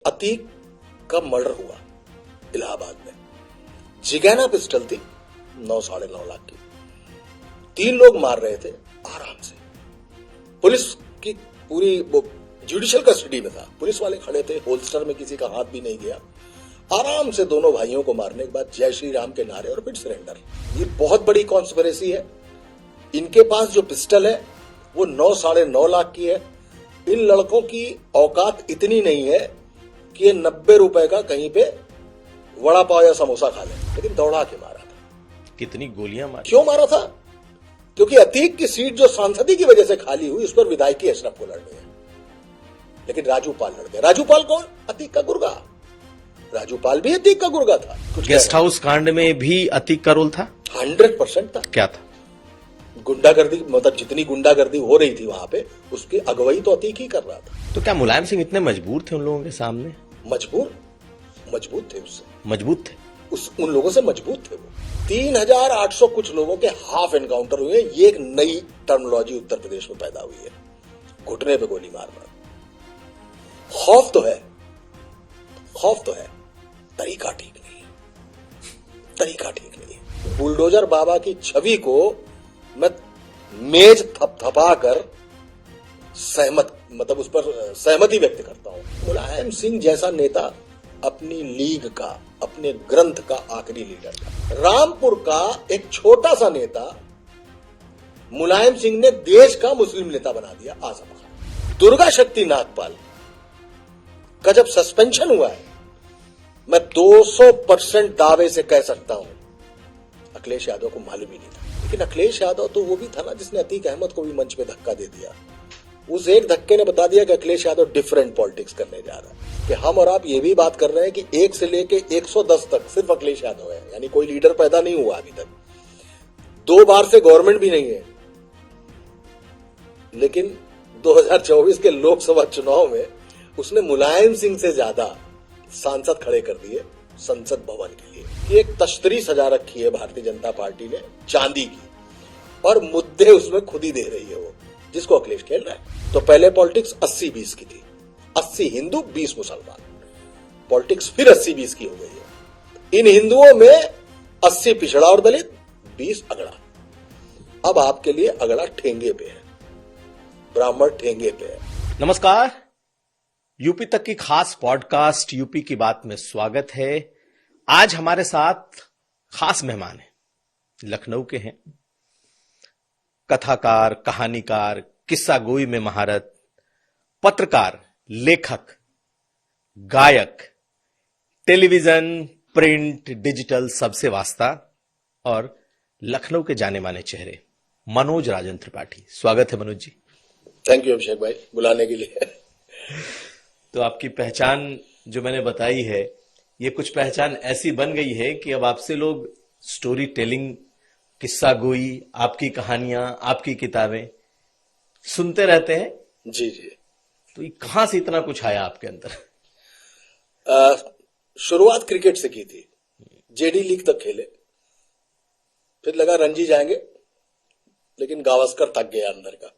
अतीक का मर्डर हुआ इलाहाबाद में। जिगैना पिस्टल थी 9-9.5 लाख की। 3 लोग मार रहे थे आराम से। पुलिस की पूरी जुडिशियल कस्टडी में था। पुलिस वाले खड़े थे, होल्स्टर में किसी का हाथ भी नहीं गया। आराम से दोनों भाइयों को मारने के बाद जय श्री राम के नारे और फिर सरेंडर। ये बहुत बड़ी कॉन्स्पिरेसी है। इनके पास जो पिस्टल है वो 9-9.5 लाख की है। इन लड़कों की औकात इतनी नहीं है कि ये 90 रुपए का कहीं पे वड़ा पाव या समोसा खा ले, लेकिन दौड़ा के मारा था। कितनी गोलियां मारी? क्यों मारा था? क्योंकि अतीक की सीट जो सांसदी की वजह से खाली हुई उस पर विधायकी अशरफ को लड़नी है, लेकिन राजूपाल लड़ गया। राजूपाल कौन? अतीक का गुर्गा। राजूपाल भी अतीक का गुर्गा था। गेस्ट हाउस कांड में भी अतीक का रोल था? 100% था। क्या था? गुंडागर्दी, मतलब जितनी गुंडागर्दी हो रही थी वहां पे उसकी अगुवाई तो अतीक ही कर रहा था। तो क्या मुलायम सिंह इतने मजबूर थे उन लोगों के सामने? मजबूत थे उससे। मजबूत थे उन लोगों से मजबूत थे वो। 3,800 कुछ लोगों के हाफ एनकाउंटर हुए। ये एक नई टर्मिनोलॉजी उत्तर प्रदेश में पैदा हुई है, घुटने पे गोली मारना। खौफ तो है, तरीका ठीक नहीं है। बुलडोजर बाबा की छवि को मैं मेज थपथपा कर उस पर सहमति व्यक्त करता हूं। मुलायम सिंह जैसा नेता अपनी लीग का, अपने ग्रंथ का आखिरी लीडर था। रामपुर का एक छोटा सा नेता मुलायम सिंह ने देश का मुस्लिम नेता बना दिया, आजम खान। दुर्गा शक्ति नागपाल का जब सस्पेंशन हुआ है, मैं 200% दावे से कह सकता हूं अखिलेश यादव को मालूम ही नहीं था। लेकिन अखिलेश यादव तो वो भी था ना जिसने अतीक अहमद को भी मंच पे धक्का दे दिया। उस एक धक्के ने बता दिया कि अखिलेश यादव डिफरेंट पॉलिटिक्स करने जा रहा है, कि हम और आप ये भी बात कर रहे हैं कि 1 से लेके 110 तक सिर्फ अखिलेश यादव है, यानी कोई लीडर पैदा नहीं हुआ अभी तक। 2 बार से गवर्नमेंट भी नहीं है, लेकिन 2024 के लोकसभा चुनाव में उसने मुलायम सिंह से ज्यादा सांसद खड़े कर दिए संसद भवन के लिए। कि एक तश्तरी सजा रखी है भारतीय जनता पार्टी ने चांदी की, और मुद्दे उसमें खुद ही दे रही है वो, जिसको अखिलेश खेल रहा है। तो पहले पॉलिटिक्स 80-20 की थी, 80 हिंदू 20 मुसलमान। पॉलिटिक्स फिर 80-20 की हो गई है। इन हिंदुओं में 80 पिछड़ा और दलित, 20 अगड़ा। अब आपके लिए अगड़ा ठेंगे पे है, ब्राह्मण ठेंगे पे है। नमस्कार, यूपी तक की खास पॉडकास्ट यूपी की बात में स्वागत है। आज हमारे साथ खास मेहमान हैं, लखनऊ के हैं। कथाकार, कहानीकार, किस्सा गोई में महारत, पत्रकार, लेखक, गायक, टेलीविजन, प्रिंट, डिजिटल सबसे वास्ता और लखनऊ के जाने माने चेहरे मनोज राजन त्रिपाठी। स्वागत है मनोज जी। थैंक यू अभिषेक भाई बुलाने के लिए। तो आपकी पहचान जो मैंने बताई है, ये कुछ पहचान ऐसी बन गई है कि अब आपसे लोग स्टोरी टेलिंग, किस्सा गोई, आपकी कहानियां, आपकी किताबें सुनते रहते हैं। जी। तो ये कहां से इतना कुछ आया आपके अंदर? शुरुआत क्रिकेट से की थी, जेडी लीग तक खेले, फिर लगा रणजी जाएंगे, लेकिन गावस्कर थक गया अंदर का।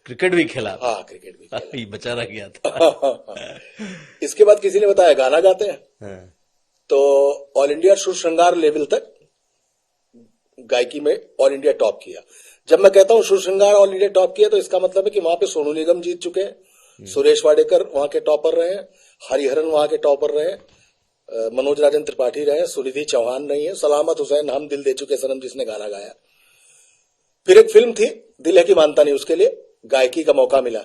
क्रिकेट भी खेला? हाँ, क्रिकेट भी खेला। ये बचा रह गया था। इसके बाद किसी ने बताया गाना गाते हैं। हाँ। तो ऑल इंडिया सुर श्रृंगार लेवल तक गायकी में ऑल इंडिया टॉप किया। जब मैं कहता हूं सुर श्रृंगार ऑल इंडिया टॉप किया, तो इसका मतलब है कि वहां पे सोनू निगम जीत चुके हैं, सुरेश वाडेकर वहां के टॉपर रहे हैं, हरिहरन वहां के टॉपर रहे, मनोज राजन त्रिपाठी रहे, सुनिधि चौहान रही है, सलामत हुसैन हम दिल दे चुके सनम जिसने गाना गाया। फिर एक फिल्म थी दिल है की मानता नहीं, उसके लिए गायकी का मौका मिला।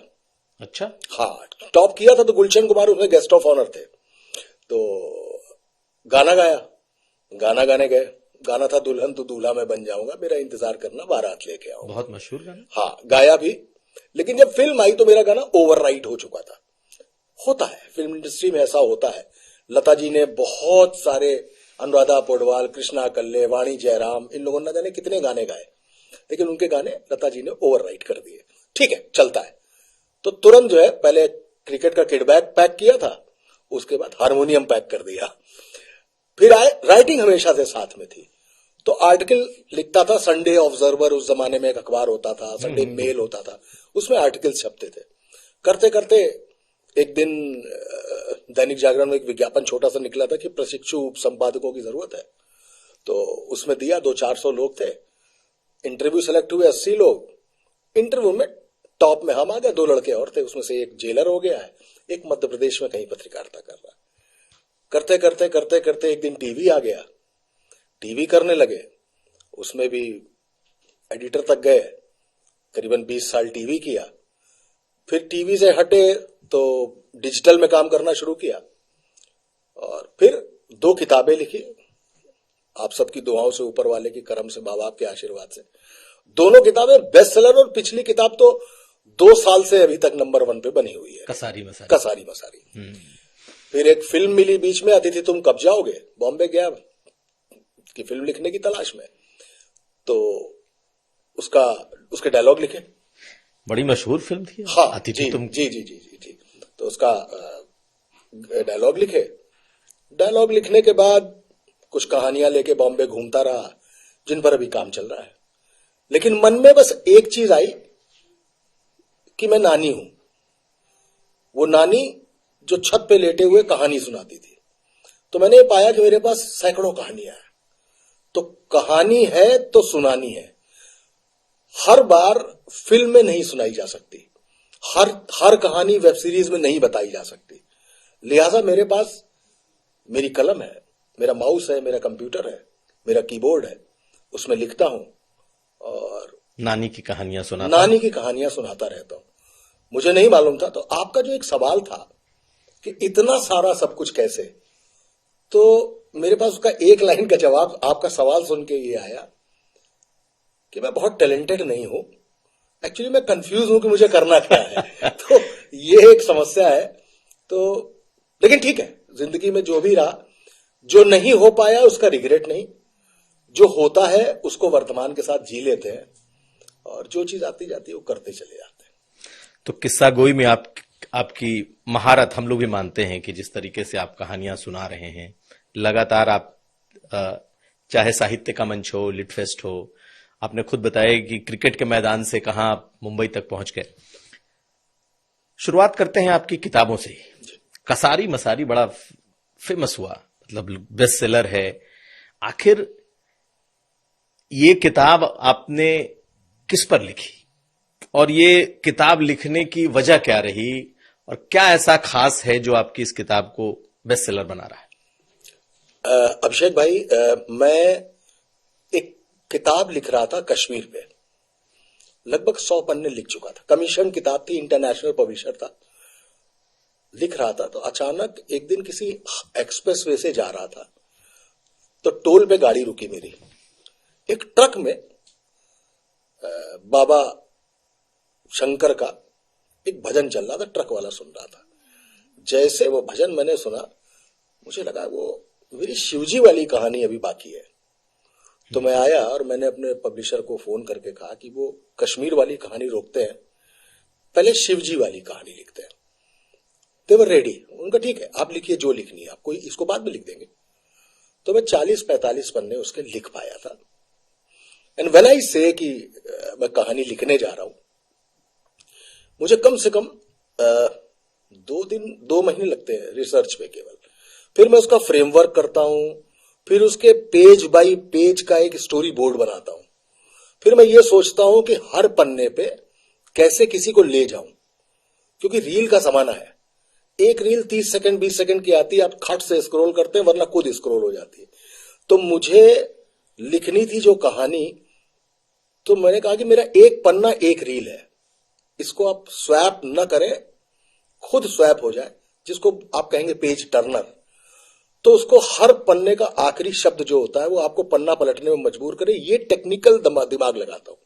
अच्छा। हाँ, टॉप किया था। तो गुलशन कुमार उसमें गेस्ट ऑफ ऑनर थे। तो गाना गाया, गाना गाने गए। गाना था दुल्हन तू दूल्हा मैं बन जाऊंगा, मेरा इंतजार करना बारात लेके आऊंगा। बहुत मशहूर गाना। हाँ, गाया भी। लेकिन जब फिल्म आई तो मेरा गाना ओवरराइट हो चुका था। होता है, फिल्म इंडस्ट्री में ऐसा होता है। लता जी ने बहुत सारे, अनुराधा पौडवाल, कृष्णा कल्ले, वाणी जयराम, इन लोगों ने जाने कितने गाने गाए, लेकिन उनके गाने लता जी ने ओवरराइट कर दिए। ठीक है, चलता है। तो तुरंत जो है, पहले क्रिकेट का किट बैग पैक किया था, उसके बाद हारमोनियम पैक कर दिया। फिर आए, राइटिंग हमेशा से साथ में थी। तो आर्टिकल लिखता था, संडे ऑब्जर्वर उस जमाने में एक अखबार होता था, संडे मेल होता था, उसमें आर्टिकल छपते थे। करते करते एक दिन दैनिक जागरण में एक विज्ञापन छोटा सा निकला था कि प्रशिक्षु उप संपादकों की जरूरत है, तो उसमें दिया 200-400 लोग थे, इंटरव्यू सेलेक्ट हुए 80 लोग, इंटरव्यू में टॉप में हम आ गए, 2 लड़के और थे, उसमें से एक जेलर हो गया है, एक मध्य प्रदेश में कहीं पत्रकारिता कर रहा है। करते करते करते करते एक दिन टीवी आ गया, टीवी करने लगे, उसमें भी एडिटर तक गए, करीबन 20 साल टीवी किया, फिर टीवी से हटे तो डिजिटल में काम करना शुरू किया, और फिर 2 किताबें लिखी, आप सबकी दुआओं से, ऊपर वाले की करम से, माँ बाप के आशीर्वाद से, दोनों किताबें बेस्ट सेलर, और पिछली किताब तो 2 साल से अभी तक नंबर 1 पे बनी हुई है, कसारी मसारी। कसारी मसारी। फिर एक फिल्म मिली बीच में, अतिथि तुम कब जाओगे, बॉम्बे गया कि फिल्म लिखने की तलाश में, तो उसके डायलॉग लिखे। बड़ी मशहूर फिल्म थी। हाँ, अतिथि तुम। जी जी जी जी जी। तो उसका डायलॉग लिखे, डायलॉग लिखने के बाद कुछ कहानियां लेके बॉम्बे घूमता रहा, जिन पर अभी काम चल रहा है, लेकिन मन में बस एक चीज आई कि मैं नानी हूं, वो नानी जो छत पे लेटे हुए कहानी सुनाती थी। तो मैंने पाया कि मेरे पास सैकड़ों कहानियां हैं, तो कहानी है तो सुनानी है, हर बार फिल्म में नहीं सुनाई जा सकती, हर कहानी वेब सीरीज में नहीं बताई जा सकती, लिहाजा मेरे पास मेरी कलम है, मेरा माउस है, मेरा कंप्यूटर है, मेरा कीबोर्ड है, उसमें लिखता हूं और नानी की कहानियां सुनाता रहता हूं। मुझे नहीं मालूम था। तो आपका जो एक सवाल था कि इतना सारा सब कुछ कैसे, तो मेरे पास उसका एक लाइन का जवाब आपका सवाल सुन के ये आया कि मैं बहुत टैलेंटेड नहीं हूं, एक्चुअली मैं कंफ्यूज हूं कि मुझे करना क्या है। तो ये एक समस्या है। तो लेकिन ठीक है, जिंदगी में जो भी रहा, जो नहीं हो पाया उसका रिग्रेट नहीं, जो होता है उसको वर्तमान के साथ जी लेते हैं, और जो चीज आती जाती है वो करते चले जाते हैं। तो किस्सा गोई में आपकी महारत हम लोग भी मानते हैं कि जिस तरीके से आप कहानियां सुना रहे हैं, लगातार आप चाहे साहित्य का मंच हो, लिटफेस्ट हो, आपने खुद बताया कि क्रिकेट के मैदान से कहां आप मुंबई तक पहुंच गए। शुरुआत करते हैं आपकी किताबों से। कसारी मसारी बड़ा फेमस हुआ, मतलब बेस्ट सेलर है। आखिर ये किताब आपने किस पर लिखी, और ये किताब लिखने की वजह क्या रही, और क्या ऐसा खास है जो आपकी इस किताब को बेस्ट सेलर बना रहा है? अभिषेक भाई, मैं एक किताब लिख रहा था कश्मीर पे, लगभग 100 पन्ने लिख चुका था, कमीशन किताब थी, इंटरनेशनल पब्लिशर था, लिख रहा था। तो अचानक एक दिन किसी एक्सप्रेस वे से जा रहा था, तो टोल पे गाड़ी रुकी मेरी, एक ट्रक में बाबा शंकर का एक भजन चल रहा था, ट्रक वाला सुन रहा था। जैसे वो भजन मैंने सुना, मुझे लगा वो मेरी शिवजी वाली कहानी अभी बाकी है। तो मैं आया और मैंने अपने पब्लिशर को फोन करके कहा कि वो कश्मीर वाली कहानी रोकते हैं, पहले शिवजी वाली कहानी लिखते हैं। दे वर रेडी, उनका ठीक है, आप लिखिए जो लिखनी है, आपको इसको बाद में लिख देंगे। तो मैं 40-45 पन्ने उसके लिख पाया था। एंड व्हेन आई से कि मैं कहानी लिखने जा रहा हूं, मुझे कम से कम 2 महीने लगते हैं रिसर्च पे केवल। फिर मैं उसका फ्रेमवर्क करता हूं, फिर उसके पेज बाय पेज का एक स्टोरी बोर्ड बनाता हूं। फिर मैं ये सोचता हूं कि हर पन्ने पे कैसे किसी को ले जाऊं, क्योंकि रील का जमाना है। एक रील 30 सेकंड 20 सेकंड की आती है, आप खट से स्क्रॉल करते हैं, वरना खुद स्क्रॉल हो जाती है। तो मुझे लिखनी थी जो कहानी, तो मैंने कहा कि मेरा एक पन्ना एक रील है, इसको आप स्वैप न करें, खुद स्वैप हो जाए, जिसको आप कहेंगे पेज टर्नर। तो उसको हर पन्ने का आखिरी शब्द जो होता है वो आपको पन्ना पलटने में मजबूर करे, ये टेक्निकल दिमाग लगाता हूं।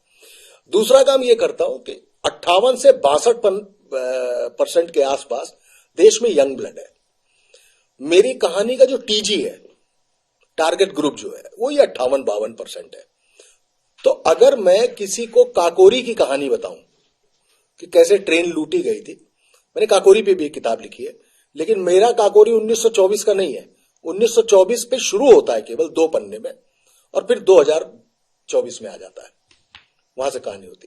दूसरा काम ये करता हूं कि 58 से 62% के आसपास देश में यंग ब्लड है। मेरी कहानी का जो टीजी है, टारगेट ग्रुप जो है, वो ये 58-52% है। तो अगर मैं किसी को काकोरी की कहानी बताऊं कि कैसे ट्रेन लूटी गई थी, मैंने काकोरी पे भी एक किताब लिखी है, लेकिन मेरा काकोरी 1924 का नहीं है, 1924 पे शुरू होता है केवल 2 पन्ने में, और फिर 2024 में आ जाता है, वहां से कहानी होती।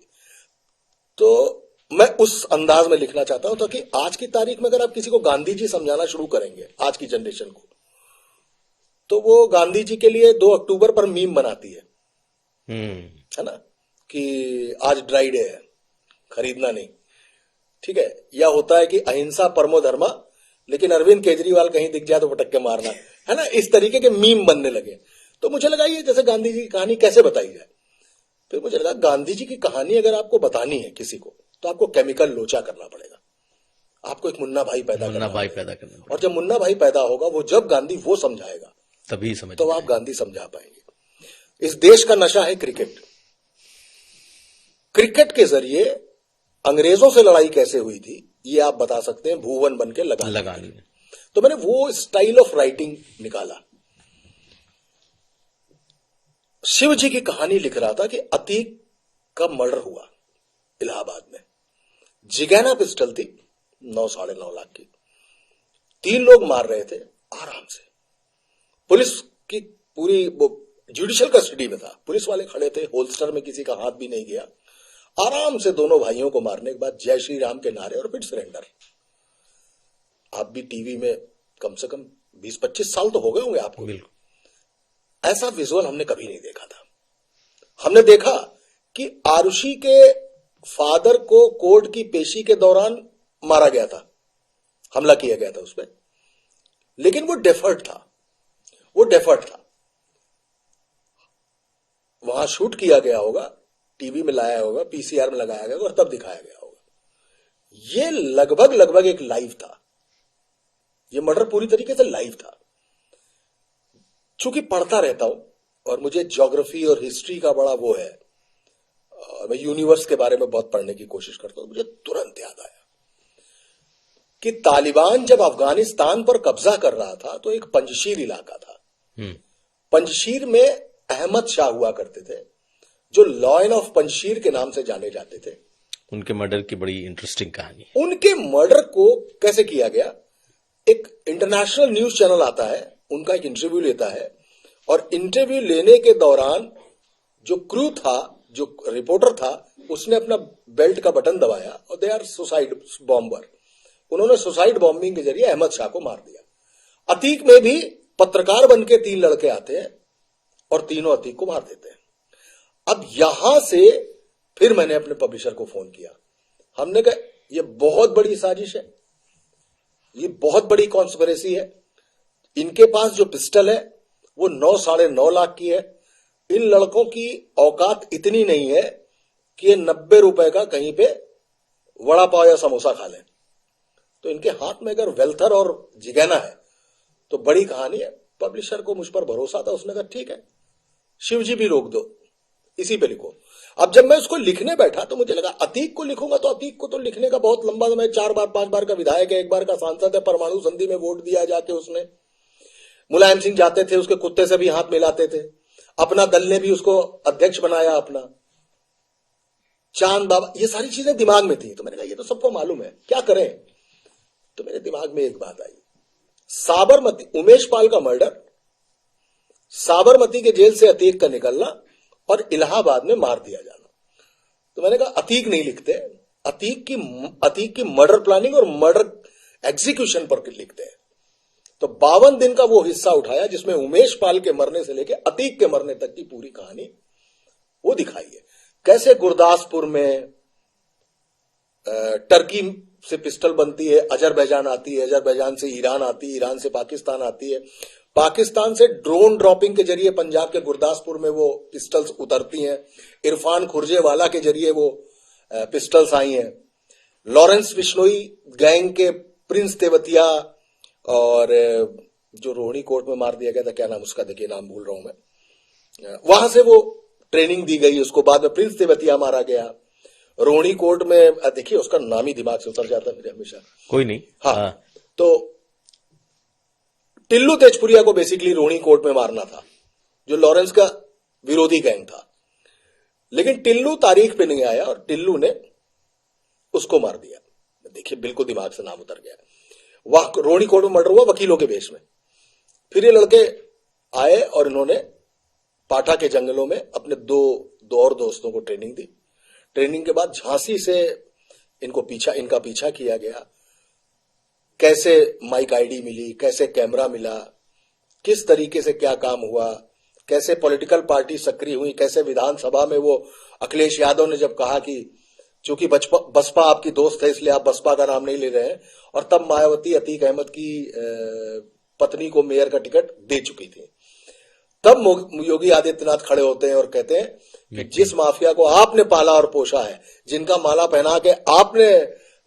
तो मैं उस अंदाज में लिखना चाहता हूं ताकि आज की तारीख में अगर आप किसी को गांधी जी समझाना शुरू करेंगे आज की जनरेशन को, तो वो गांधी जी के लिए 2 अक्टूबर पर मीम बनाती है ना, कि आज ड्राई डे है, खरीदना नहीं, ठीक है। या होता है कि अहिंसा परमो धर्मा, लेकिन अरविंद केजरीवाल कहीं दिख जाए तो पटक के मारना, है ना। इस तरीके के मीम बनने लगे। तो मुझे लगा ये जैसे गांधी जी की कहानी कैसे बताई जाए। फिर मुझे लगा गांधी जी की कहानी अगर आपको बतानी है किसी को, तो आपको केमिकल लोचा करना पड़ेगा। आपको एक मुन्ना भाई पैदा करना, और जब मुन्ना भाई पैदा होगा, वो जब गांधी वो समझाएगा तभी समझ, तो आप गांधी समझा पाएंगे। इस देश का नशा है क्रिकेट। क्रिकेट के जरिए अंग्रेजों से लड़ाई कैसे हुई थी ये आप बता सकते हैं, भुवन बन के लगानी। तो मैंने वो स्टाइल ऑफ राइटिंग निकाला। शिव जी की कहानी लिख रहा था कि अतीक का मर्डर हुआ इलाहाबाद में। जिगैना पिस्टल थी 9-9.5 लाख की, 3 लोग मार रहे थे आराम से। पुलिस की पूरी जुडिशियल कस्टडी में था, पुलिस वाले खड़े थे, होल्स्टर में किसी का हाथ भी नहीं गया। आराम से दोनों भाइयों को मारने के बाद जय श्री राम के नारे और फिर सरेंडर। आप भी टीवी में कम से कम 20-25 साल तो हो गए होंगे आपको। ऐसा विजुअल हमने कभी नहीं देखा था। हमने देखा कि आरुषि के फादर को कोर्ट की पेशी के दौरान मारा गया था, हमला किया गया था उस पर, लेकिन वो डेफर्ड था। वहां शूट किया गया होगा, टीवी में लाया होगा, पीसीआर में लगाया गया और तब दिखाया गया होगा। ये लगभग एक लाइव था। ये मर्डर पूरी तरीके से लाइव था। चूंकि पढ़ता रहता हूं और मुझे ज्योग्राफी और हिस्ट्री का बड़ा वो है, मैं यूनिवर्स के बारे में बहुत पढ़ने की कोशिश करता हूं, मुझे तुरंत याद आया कि तालिबान जब अफगानिस्तान पर कब्जा कर रहा था तो एक पंजशीर इलाका था। पंजशीर में अहमद शाह हुआ करते थे, जो लॉयन ऑफ पंजशीर के नाम से जाने जाते थे। उनके मर्डर की बड़ी इंटरेस्टिंग कहानी। उनके मर्डर को कैसे किया गया, एक इंटरनेशनल न्यूज चैनल आता है, उनका एक इंटरव्यू लेता है, और इंटरव्यू लेने के दौरान जो क्रू था, जो रिपोर्टर था, उसने अपना बेल्ट का बटन दबाया और दे आर सुसाइड बॉम्बर। उन्होंने सुसाइड बॉम्बिंग के जरिए अहमद शाह को मार दिया। अतीक में भी पत्रकार बन के 3 लड़के आते हैं और तीनों अतीक को मार देते हैं। अब यहां से फिर मैंने अपने पब्लिशर को फोन किया। हमने कहा यह बहुत बड़ी साजिश है, ये बहुत बड़ी कॉन्स्पिरेसी है। इनके पास जो पिस्टल है वो 9-9.5 लाख की है। इन लड़कों की औकात इतनी नहीं है कि ये 90 रुपए का कहीं पे वड़ा पाव या समोसा खा लें। तो इनके हाथ में अगर वेल्थर और जिगैना है तो बड़ी कहानी है। पब्लिशर को मुझ पर भरोसा था, उसने कहा ठीक है, शिवजी भी रोक दो, इसी पे लिखो। अब जब मैं उसको लिखने बैठा तो मुझे लगा अतीक को लिखूंगा तो अतीक को तो लिखने का बहुत लंबा समय, 4 बार 5 बार का विधायक है, 1 बार का सांसद है, परमाणु संधि में वोट दिया जाके उसने। मुलायम सिंह जाते थे, उसके कुत्ते से भी हाथ मिलाते थे, अपना दल ने भी उसको अध्यक्ष बनाया अपना। चांद बाबा, ये सारी चीजें दिमाग में थी। तो मैंने कहा ये तो सबको मालूम है, क्या करें। तो मेरे दिमाग में एक बात आई, साबरमती, उमेश पाल का मर्डर, साबरमती के जेल से अतीक का निकलना और इलाहाबाद में मार दिया जाना। तो मैंने कहा अतीक नहीं लिखते, अतीक की मर्डर प्लानिंग और मर्डर एग्जीक्यूशन पर लिखते हैं। तो 52 दिन का वो हिस्सा उठाया जिसमें उमेश पाल के मरने से लेकर अतीक के मरने तक की पूरी कहानी वो दिखाई है। कैसे गुरदासपुर में टर्की से पिस्टल बनती है, अजरबैजान आती है, अजरबैजान से ईरान आती है, ईरान से पाकिस्तान आती है, पाकिस्तान से ड्रोन ड्रॉपिंग के जरिए पंजाब के गुरदासपुर में वो पिस्टल्स उतरती हैं, इरफान खुर्जेवाला के जरिए वो पिस्टल्स आई हैं, लॉरेंस बिश्नोई गैंग के प्रिंस तेवतिया, और जो रोहिणी कोर्ट में मार दिया गया था, क्या नाम उसका, देखिए नाम भूल रहा हूं मैं, वहां से वो ट्रेनिंग दी गई, उसको बाद में प्रिंस तेवतिया मारा गया। रोहिणी कोर्ट में देखिए उसका नाम ही दिमाग से उतर जाता है मेरे हमेशा, कोई नहीं। हाँ, तो टिल्लू तेजपुरिया को बेसिकली रोहिणी कोर्ट में मारना था, जो लॉरेंस का विरोधी गैंग था, लेकिन टिल्लू तारीख पे नहीं आया और टिल्लू ने उसको मार दिया। देखिए बिल्कुल दिमाग से नाम उतर गया। वहां रोहिणी कोर्ट में मर्डर हुआ वकीलों के बेस में। फिर ये लड़के आए और इन्होंने पाठा के जंगलों में अपने दो और दोस्तों को ट्रेनिंग दी। ट्रेनिंग के बाद झांसी से इनका पीछा किया गया, कैसे माइक आईडी मिली, कैसे कैमरा मिला, किस तरीके से क्या काम हुआ, कैसे पॉलिटिकल पार्टी सक्रिय हुई, कैसे विधानसभा में वो अखिलेश यादव ने जब कहा कि चूंकि बसपा आपकी दोस्त है इसलिए आप बसपा का नाम नहीं ले रहे हैं, और तब मायावती अतीक अहमद की पत्नी को मेयर का टिकट दे चुकी थी, तब योगी आदित्यनाथ खड़े होते हैं और कहते हैं कि जिस माफिया को आपने पाला और पोषा है, जिनका माला पहना के आपने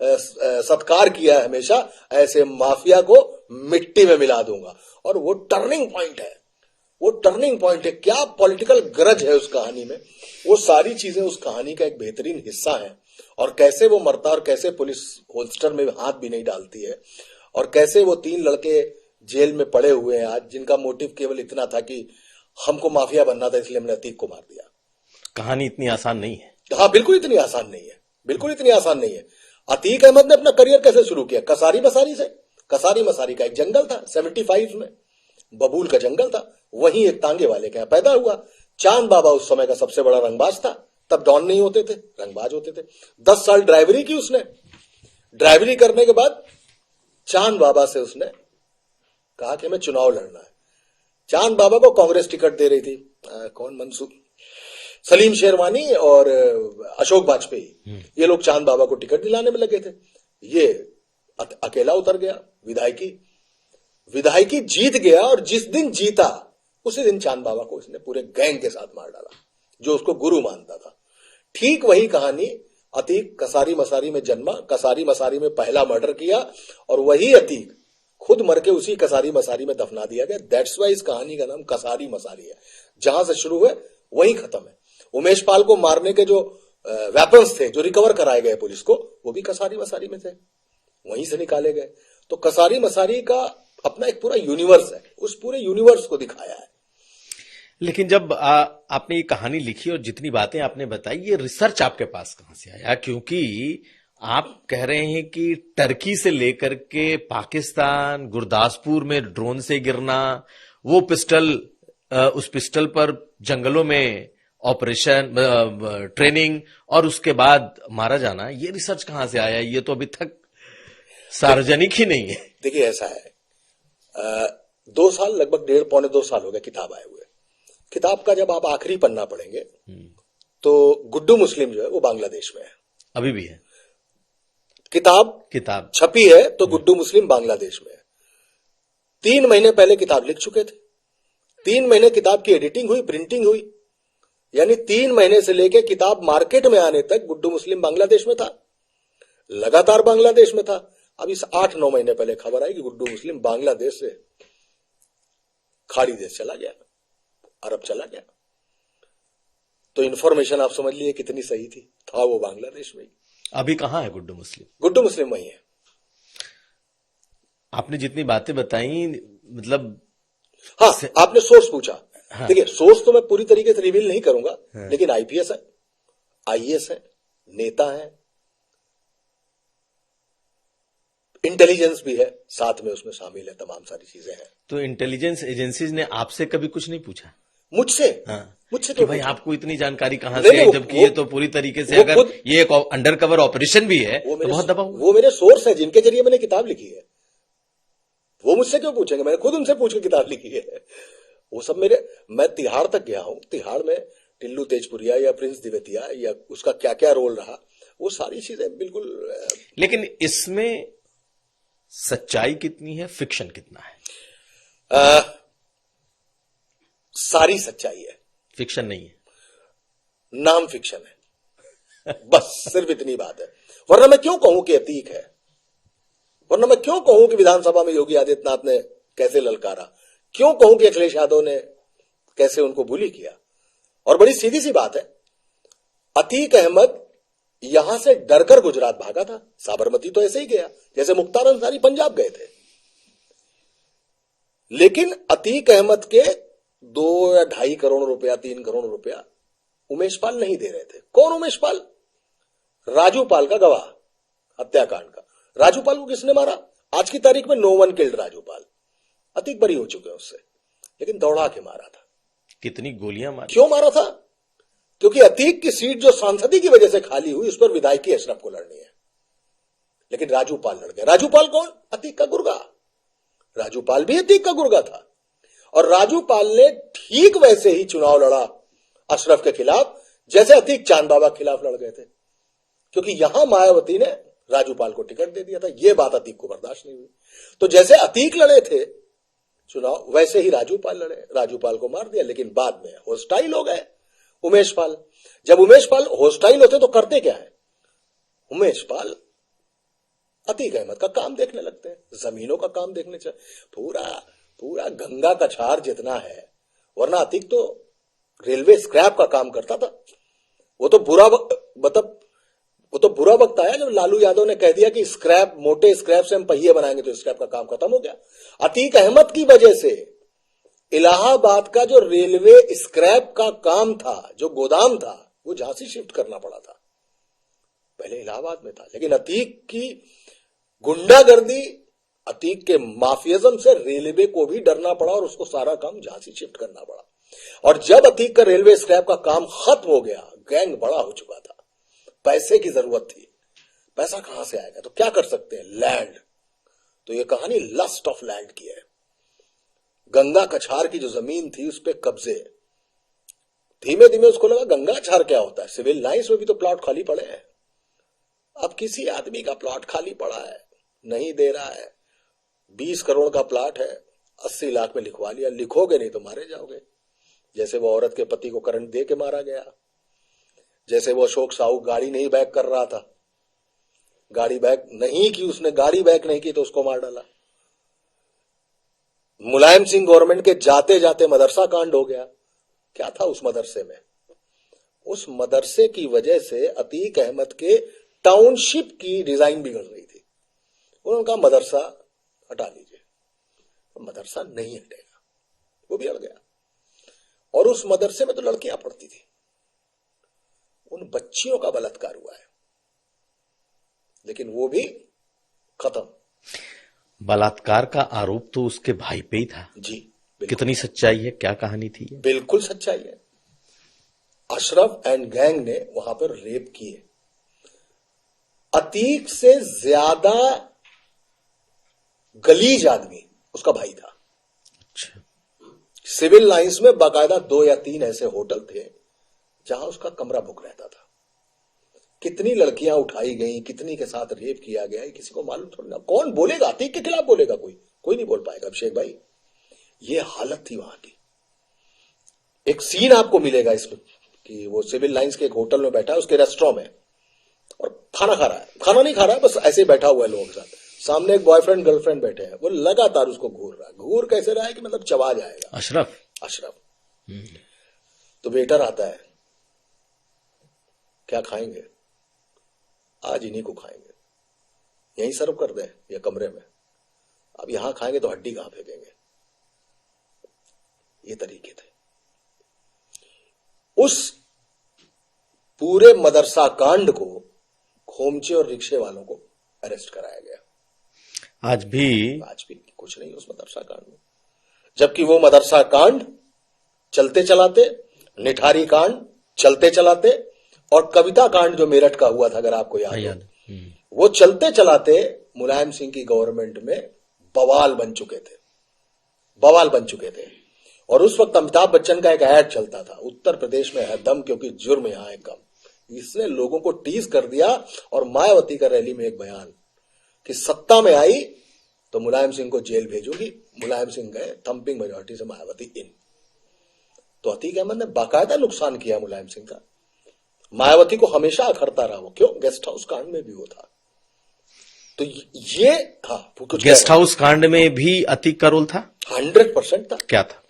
सत्कार किया है हमेशा, ऐसे माफिया को मिट्टी में मिला दूंगा। और वो टर्निंग पॉइंट है, वो टर्निंग पॉइंट है। क्या पॉलिटिकल ग्रज है उस कहानी में, वो सारी चीजें उस कहानी का एक बेहतरीन हिस्सा है। और कैसे वो मरता और कैसे पुलिस होल्स्टर में हाथ भी नहीं डालती है, और कैसे वो 3 लड़के जेल में पड़े हुए हैं आज, जिनका मोटिव केवल इतना था कि हमको माफिया बनना था इसलिए हमने अतीक को मार दिया। कहानी इतनी आसान नहीं है। हाँ, बिल्कुल इतनी आसान नहीं है, बिल्कुल इतनी आसान नहीं है। अतीक अहमद ने अपना करियर कैसे शुरू किया? कसारी मसारी से। कसारी मसारी का एक जंगल था 75 में, बबूल का जंगल था, वहीं एक तांगे वाले के यहाँ पैदा हुआ। चांद बाबा उस समय का सबसे बड़ा रंगबाज था, तब डॉन नहीं होते थे, रंगबाज होते थे। 10 साल ड्राइवरी की उसने। ड्राइवरी करने के बाद चांद बाबा से उसने कहा कि हमें चुनाव लड़ना है। चांद बाबा को कांग्रेस टिकट दे रही थी, कौन, मंसूर सलीम शेरवानी और अशोक वाजपेयी, ये लोग चांद बाबा को टिकट दिलाने में लगे थे। ये अकेला उतर गया, विधायकी जीत गया, और जिस दिन जीता उसी दिन चांद बाबा को इसने पूरे गैंग के साथ मार डाला, जो उसको गुरु मानता था। ठीक वही कहानी अतीक कसारी मसारी में जन्मा, कसारी मसारी में पहला मर्डर किया, और वही अतीक खुद मर के उसी कसारी मसारी में दफना दिया गया। दैट्स वाई इस कहानी का नाम कसारी मसारी है। जहां से शुरू हुए वहीं खत्म है। उमेश पाल को मारने के जो वेपन्स थे जो रिकवर कराए गए पुलिस को, वो भी कसारी मसारी में थे, वहीं से निकाले गए। तो कसारी मसारी का अपना एक पूरा यूनिवर्स है, उस पूरे यूनिवर्स को दिखाया है। लेकिन जब आपने ये कहानी लिखी और जितनी बातें आपने बताई, ये रिसर्च आपके पास कहां से आया? क्योंकि आप कह रहे हैं कि टर्की से लेकर के पाकिस्तान, गुरदासपुर में ड्रोन से गिरना, वो पिस्टल, उस पिस्टल पर जंगलों में ऑपरेशन, ट्रेनिंग, और उसके बाद मारा जाना, ये रिसर्च कहां से आया? ये तो अभी तक सार्वजनिक ही नहीं है। देखिए, ऐसा है, 2 साल, लगभग 1.5 पौने 2 साल हो गए किताब आए हुए। किताब का जब आप आखिरी पन्ना पढ़ेंगे तो गुड्डू मुस्लिम जो है वो बांग्लादेश में है, अभी भी है। किताब छपी है तो गुड्डू मुस्लिम बांग्लादेश में है। 3 महीने पहले किताब लिख चुके थे। 3 महीने किताब की एडिटिंग हुई, प्रिंटिंग हुई, यानी 3 महीने से लेके किताब मार्केट में आने तक गुड्डू मुस्लिम बांग्लादेश में था, लगातार बांग्लादेश में था। अब इस 8-9 महीने पहले खबर आई कि गुड्डू मुस्लिम बांग्लादेश से खाड़ी देश चला गया, अरब चला गया। तो इंफॉर्मेशन आप समझ लिए कितनी सही थी, था वो बांग्लादेश में। अभी कहां है गुड्डू मुस्लिम? गुड्डू मुस्लिम वही है। आपने जितनी बातें बताई, मतलब, हाँ, आपने सोर्स पूछा। हाँ। देखिए, सोर्स तो मैं पूरी तरीके से रिवील नहीं करूंगा, हाँ। लेकिन आईपीएस है, आईएएस है, नेता है, इंटेलिजेंस भी है, साथ में उसमें शामिल है, तमाम सारी चीजें हैं। तो इंटेलिजेंस एजेंसीज ने आपसे कभी कुछ नहीं पूछा? मुझसे? हाँ। मुझसे तो भाई आपको इतनी जानकारी कहां से आई, जबकि ये तो पूरी तरीके से, अगर ये एक अंडरकवर ऑपरेशन भी है तो बहुत दबाव। वो मेरे सोर्स है जिनके जरिए मैंने किताब लिखी है। वो मुझसे क्यों पूछेंगे? मैंने खुद उनसे पूछ के किताब लिखी है। वो सब मैं तिहाड़ तक गया हूं। तिहाड़ में टिल्लू तेजपुरिया या प्रिंस दिवेतिया या उसका क्या क्या रोल रहा, वो सारी चीजें बिल्कुल। लेकिन इसमें सच्चाई कितनी है, फिक्शन कितना है? सारी सच्चाई है, फिक्शन नहीं है। नाम फिक्शन है, बस सिर्फ इतनी बात है। वरना मैं क्यों कहूं कि अतीक है, वरना मैं क्यों कहूं कि विधानसभा में योगी आदित्यनाथ ने कैसे ललकारा, क्यों कहूं कि अखिलेश यादव ने कैसे उनको बुली किया। और बड़ी सीधी सी बात है, अतीक अहमद यहां से डरकर गुजरात भागा था। साबरमती तो ऐसे ही गया जैसे मुख्तार अंसारी पंजाब गए थे। लेकिन अतीक अहमद के 2 या 2.5 करोड़ रुपया, 3 करोड़ रुपया उमेश पाल नहीं दे रहे थे। कौन उमेश पाल? राजू पाल का गवाह, हत्याकांड का। राजू पाल को किसने मारा? आज की तारीख में नो वन किल्ड राजू पाल। अतीक बरी हो चुके हैं उससे, लेकिन दौड़ा के मारा था। कितनी गोलियां मारी? क्यों मारा था? क्योंकि अतीक की सीट जो सांसदी की वजह से खाली हुई, उस पर विधायकी अशरफ को लड़नी है। लेकिन राजू पाल लड़ गया। राजू पाल कौन? अतीक का गुर्गा। राजू पाल भी अतीक का गुर्गा था और राजू पाल ने ठीक वैसे ही चुनाव लड़ा अशरफ के खिलाफ जैसे अतीक चांद बाबा के खिलाफ लड़ गए थे, क्योंकि यहां मायावती ने राजू पाल को टिकट दे दिया था। यह बात अतीक को बर्दाश्त नहीं हुई। तो जैसे अतीक लड़े थे चुनाव, वैसे ही राजू पाल लड़े। राजू पाल को मार दिया, लेकिन बाद में होस्टाइल हो गए उमेश पाल। जब उमेश पाल होस्टाइल होते तो करते क्या है? उमेश पाल अतीक अहमद का काम देखने लगते हैं, जमीनों का काम देखने चाहिए। पूरा गंगा का छार जितना है, वरना अतीक तो रेलवे स्क्रैप का काम करता था। वो तो बुरा वक्त आया जब लालू यादव ने कह दिया कि स्क्रैप, मोटे स्क्रैप से हम पहिए बनाएंगे, तो स्क्रैप का काम खत्म हो गया। अतीक अहमद की वजह से इलाहाबाद का जो रेलवे स्क्रैप का काम था, जो गोदाम था, वो झांसी शिफ्ट करना पड़ा था। पहले इलाहाबाद में था, लेकिन अतीक की गुंडागर्दी, अतीक के माफियज्म से रेलवे को भी डरना पड़ा और उसको सारा काम झांसी शिफ्ट करना पड़ा। और जब अतीक का रेलवे स्क्रैप का काम खत्म हो गया, गैंग बड़ा हो चुका था, पैसे की जरूरत थी। पैसा कहां से आएगा? तो क्या कर सकते हैं? लैंड। तो ये कहानी लस्ट ऑफ लैंड की है। गंगा कछार की जो जमीन थी उस पर कब्जे। धीमे धीमे उसको लगा गंगा कछार क्या होता है, सिविल लाइंस में भी तो प्लॉट खाली पड़े हैं। अब किसी आदमी का प्लॉट खाली पड़ा है, नहीं दे रहा है, 20 करोड़ का प्लॉट है, 80 लाख में लिखवा लिया। लिखोगे नहीं तो मारे जाओगे। जैसे वो औरत के पति को करंट दे के मारा गया, जैसे वो अशोक साहू गाड़ी नहीं बैक कर रहा था, गाड़ी बैक नहीं की, उसने गाड़ी बैक नहीं की तो उसको मार डाला। मुलायम सिंह गवर्नमेंट के जाते जाते मदरसा कांड हो गया। क्या था उस मदरसे में? उस मदरसे की वजह से अतीक अहमद के टाउनशिप की डिजाइन बिगड़ रही थी। उन्होंने कहा मदरसा हटा लीजिए, मदरसा नहीं हटेगा, वो बिगड़ गया। और उस मदरसे में तो लड़कियां पढ़ती थी, उन बच्चियों का बलात्कार हुआ है, लेकिन वो भी खत्म। बलात्कार का आरोप तो उसके भाई पे ही था जी। कितनी सच्चाई है, क्या कहानी थी? बिल्कुल सच्चाई है। अशरफ एंड गैंग ने वहां पर रेप किए। अतीक से ज्यादा गलीज आदमी उसका भाई था। अच्छा। सिविल लाइंस में बाकायदा 2 या 3 ऐसे होटल थे जहां उसका कमरा बुक रहता था। कितनी लड़कियां उठाई गई, कितनी के साथ रेप किया गया, किसी को मालूम थोड़ी ना। कौन बोलेगा? अतीक के खिलाफ बोलेगा कोई नहीं बोल पाएगा। अभिषेक भाई, ये हालत थी वहां की। एक सीन आपको मिलेगा इसमें कि वो सिविल लाइंस के एक होटल में बैठा है, उसके रेस्टोरेंट में, और खाना खा रहा है। खाना नहीं खा रहा है, बस ऐसे बैठा हुआ है लोगों के साथ। सामने एक बॉयफ्रेंड गर्लफ्रेंड बैठे हैं, वो लगातार उसको घूर रहा है। घूर कैसे रहा है कि मतलब चबा जाएगा। अशरफ। तो वेटर आता है, क्या खाएंगे? आज इन्हीं को खाएंगे, यहीं सर्व कर दें या कमरे में? अब यहां खाएंगे तो हड्डी कहां फेंकेंगे? ये तरीके थे। उस पूरे मदरसा कांड को खोमचे और रिक्शे वालों को अरेस्ट कराया गया। आज भी कुछ नहीं उस मदरसा कांड में, जबकि वो मदरसा कांड चलते चलाते, निठारी कांड चलते चलाते, और कविता कांड जो मेरठ का हुआ था, अगर आपको याद हो, वो चलते चलाते मुलायम सिंह की गवर्नमेंट में बवाल बन चुके थे। और उस वक्त अमिताभ बच्चन का एक ऐड चलता था, उत्तर प्रदेश में है दम क्योंकि जुर्म यहां है कम। इसने लोगों को टीज कर दिया। और मायावती का रैली में एक बयान कि सत्ता में आई तो मुलायम सिंह को जेल भेजूंगी। मुलायम सिंह गए, थंपिंग मेजॉरिटी से मायावती इन। तो अतीक अहमद ने बाकायदा नुकसान किया मुलायम सिंह का। मायावती को हमेशा अखरता रहा वो। क्यों? गेस्ट हाउस कांड में भी वो था। तो ये कुछ गेस्ट हाउस कांड में भी अतीक का रोल था। 100% था। क्या था?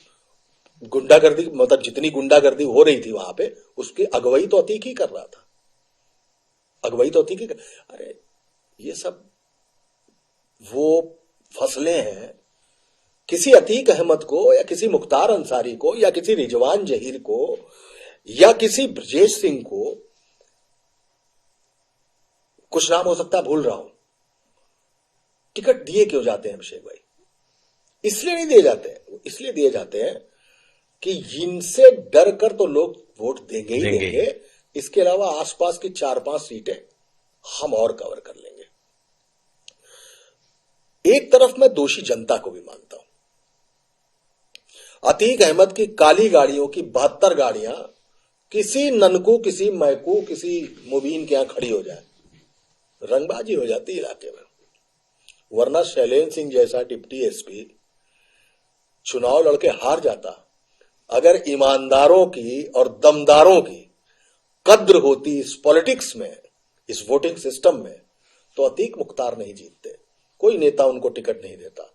गुंडागर्दी, मतलब जितनी गुंडागर्दी हो रही थी वहां पे, उसकी अगुवाई तो अतीक ही कर रहा था। अरे ये सब वो फसलें हैं। किसी अतीक अहमद को या किसी मुख्तार अंसारी को या किसी रिजवान जहीर को या किसी ब्रजेश सिंह को, कुछ नाम हो सकता है भूल रहा हूं, टिकट दिए क्यों जाते हैं अभिषेक भाई? इसलिए नहीं दिए जाते हैं, इसलिए दिए जाते हैं कि इनसे डर कर तो लोग वोट देंगे ही देंगे। इसके अलावा आसपास की 4-5 सीटें हम और कवर कर लेंगे। एक तरफ मैं दोषी जनता को भी मानता हूं। अतीक अहमद की काली गाड़ियों की 72 गाड़ियां किसी ननकू, किसी मैकू, किसी मुबीन के यहां खड़ी हो जाए, रंगबाजी हो जाती इलाके में। वरना शैलेंद्र सिंह जैसा डिप्टी एसपी चुनाव लड़के हार जाता अगर ईमानदारों की और दमदारों की कद्र होती इस पॉलिटिक्स में, इस वोटिंग सिस्टम में, तो अतीक मुख्तार नहीं जीतते। कोई नेता उनको टिकट नहीं देता,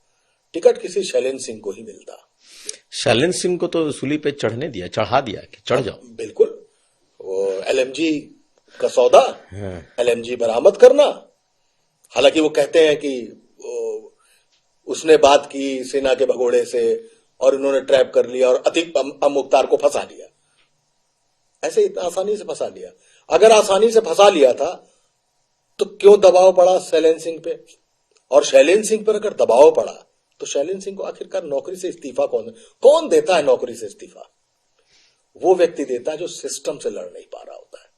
टिकट किसी शैलेंद्र सिंह को ही मिलता। शैलेंद्र सिंह को तो सूली पे चढ़ा दिया कि चढ़ जाओ। बिल्कुल, वो एलएमजी का सौदा, एलएमजी बरामद करना। हालांकि वो कहते हैं कि उसने बात की सेना के भगोड़े से और इन्होंने ट्रैप कर लिया और अतीक मुख्तार को फंसा लिया। ऐसे इतना आसानी से फंसा लिया। अगर आसानी से फंसा लिया था तो क्यों दबाव पड़ा शैलेंद्र सिंह पे? और शैलेंद्र सिंह पर अगर दबाव पड़ा तो शैलेंद्र सिंह को आखिरकार नौकरी से इस्तीफा कौन देता है? नौकरी से इस्तीफा वो व्यक्ति देता है जो सिस्टम से लड़ नहीं पा रहा होता है।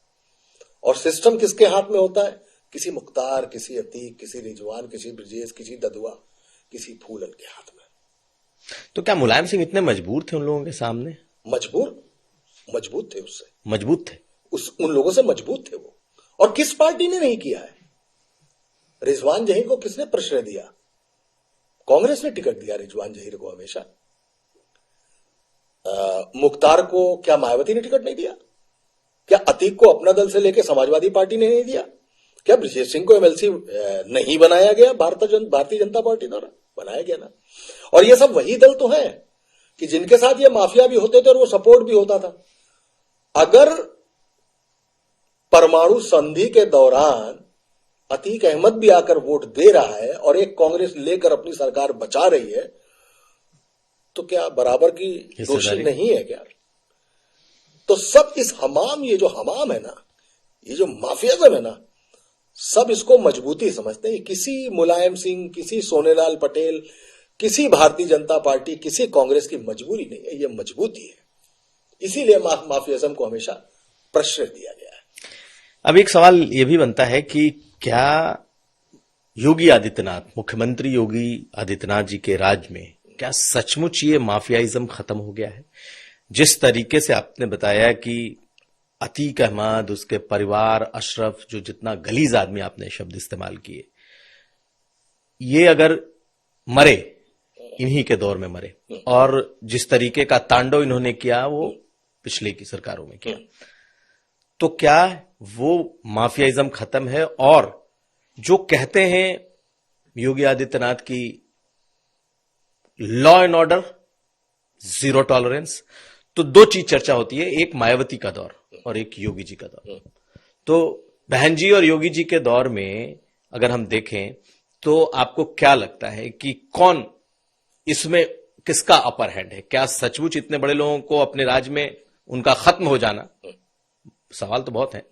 और सिस्टम किसके हाथ में होता है? किसी मुख्तार, किसी अतीक, किसी रिजवान, किसी ब्रजेश, किसी ददुआ, किसी फूलन के हाथ में। तो क्या मुलायम सिंह इतने मजबूर थे उन लोगों के सामने? मजबूत थे, उससे मजबूत थे, उन लोगों से मजबूत थे वो। और किस पार्टी ने नहीं किया है? रिजवान जहीर को किसने प्रश्रय दिया? कांग्रेस ने टिकट दिया रिजवान जहीर को हमेशा। मुख्तार को क्या मायावती ने टिकट नहीं दिया? क्या अतीक को अपना दल से लेकर समाजवादी पार्टी ने नहीं दिया? क्या ब्रजेश सिंह को एमएलसी नहीं बनाया गया? भारतीय जनता पार्टी द्वारा बनाया गया ना। और ये सब वही दल तो है कि जिनके साथ ये माफिया भी होते थे और वो सपोर्ट भी होता था। अगर परमाणु संधि के दौरान अतीक अहमद भी आकर वोट दे रहा है और एक कांग्रेस लेकर अपनी सरकार बचा रही है, तो क्या बराबर की दोषी नहीं है क्या? तो सब इस ये जो हमाम है ना, ये जो माफियाजम है ना, सब इसको मजबूती समझते हैं। किसी मुलायम सिंह, किसी सोनेलाल पटेल, किसी भारतीय जनता पार्टी, किसी कांग्रेस की मजबूरी नहीं है, ये मजबूती है। इसीलिए माफियाजम को हमेशा प्रश्रय दिया गया है। अब एक सवाल यह भी बनता है कि क्या योगी आदित्यनाथ, मुख्यमंत्री योगी आदित्यनाथ जी के राज में क्या सचमुच ये माफियाइज्म खत्म हो गया है? जिस तरीके से आपने बताया कि अतीक अहमद, उसके परिवार, अशरफ, जो जितना गलीज आदमी आपने शब्द इस्तेमाल किए, ये अगर मरे, इन्हीं के दौर में मरे, और जिस तरीके का तांडव इन्होंने किया वो पिछले की सरकारों में किया, तो क्या वो माफियाइज्म खत्म है? और जो कहते हैं योगी आदित्यनाथ की law and order, zero tolerance, तो दो चीज चर्चा होती है, एक मायावती का दौर और एक योगी जी का दौर। तो बहन जी और योगी जी के दौर में अगर हम देखें तो आपको क्या लगता है कि कौन इसमें, किसका अपर हैंड है? क्या सचमुच इतने बड़े लोगों को अपने राज में उनका खत्म हो जाना, सवाल तो बहुत है,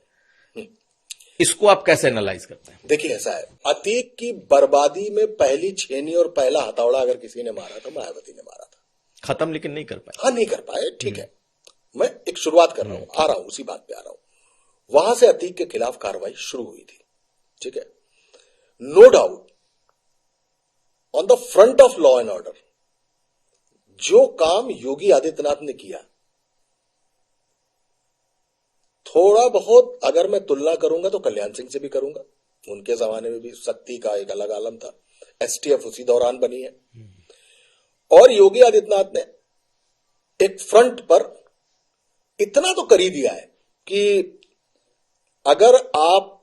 इसको आप कैसे एनालाइज करते हैं? देखिए, ऐसा है, अतीक की बर्बादी में पहली छेनी और पहला हथौड़ा अगर किसी ने मारा तो मायावती ने मारा था। खत्म लेकिन नहीं कर पाए। हाँ, नहीं कर पाए, ठीक है। मैं एक शुरुआत कर रहा हूं, आ रहा हूं, उसी बात पे आ रहा हूं। वहां से अतीक के खिलाफ कार्रवाई शुरू हुई थी, ठीक है। No doubt, on the front of law and order जो काम योगी आदित्यनाथ ने किया, थोड़ा बहुत अगर मैं तुलना करूंगा तो कल्याण सिंह से भी करूंगा। उनके जमाने में भी सख्ती का एक अलग आलम था, एसटीएफ उसी दौरान बनी है। और योगी आदित्यनाथ ने एक फ्रंट पर इतना तो कर ही दिया है कि अगर आप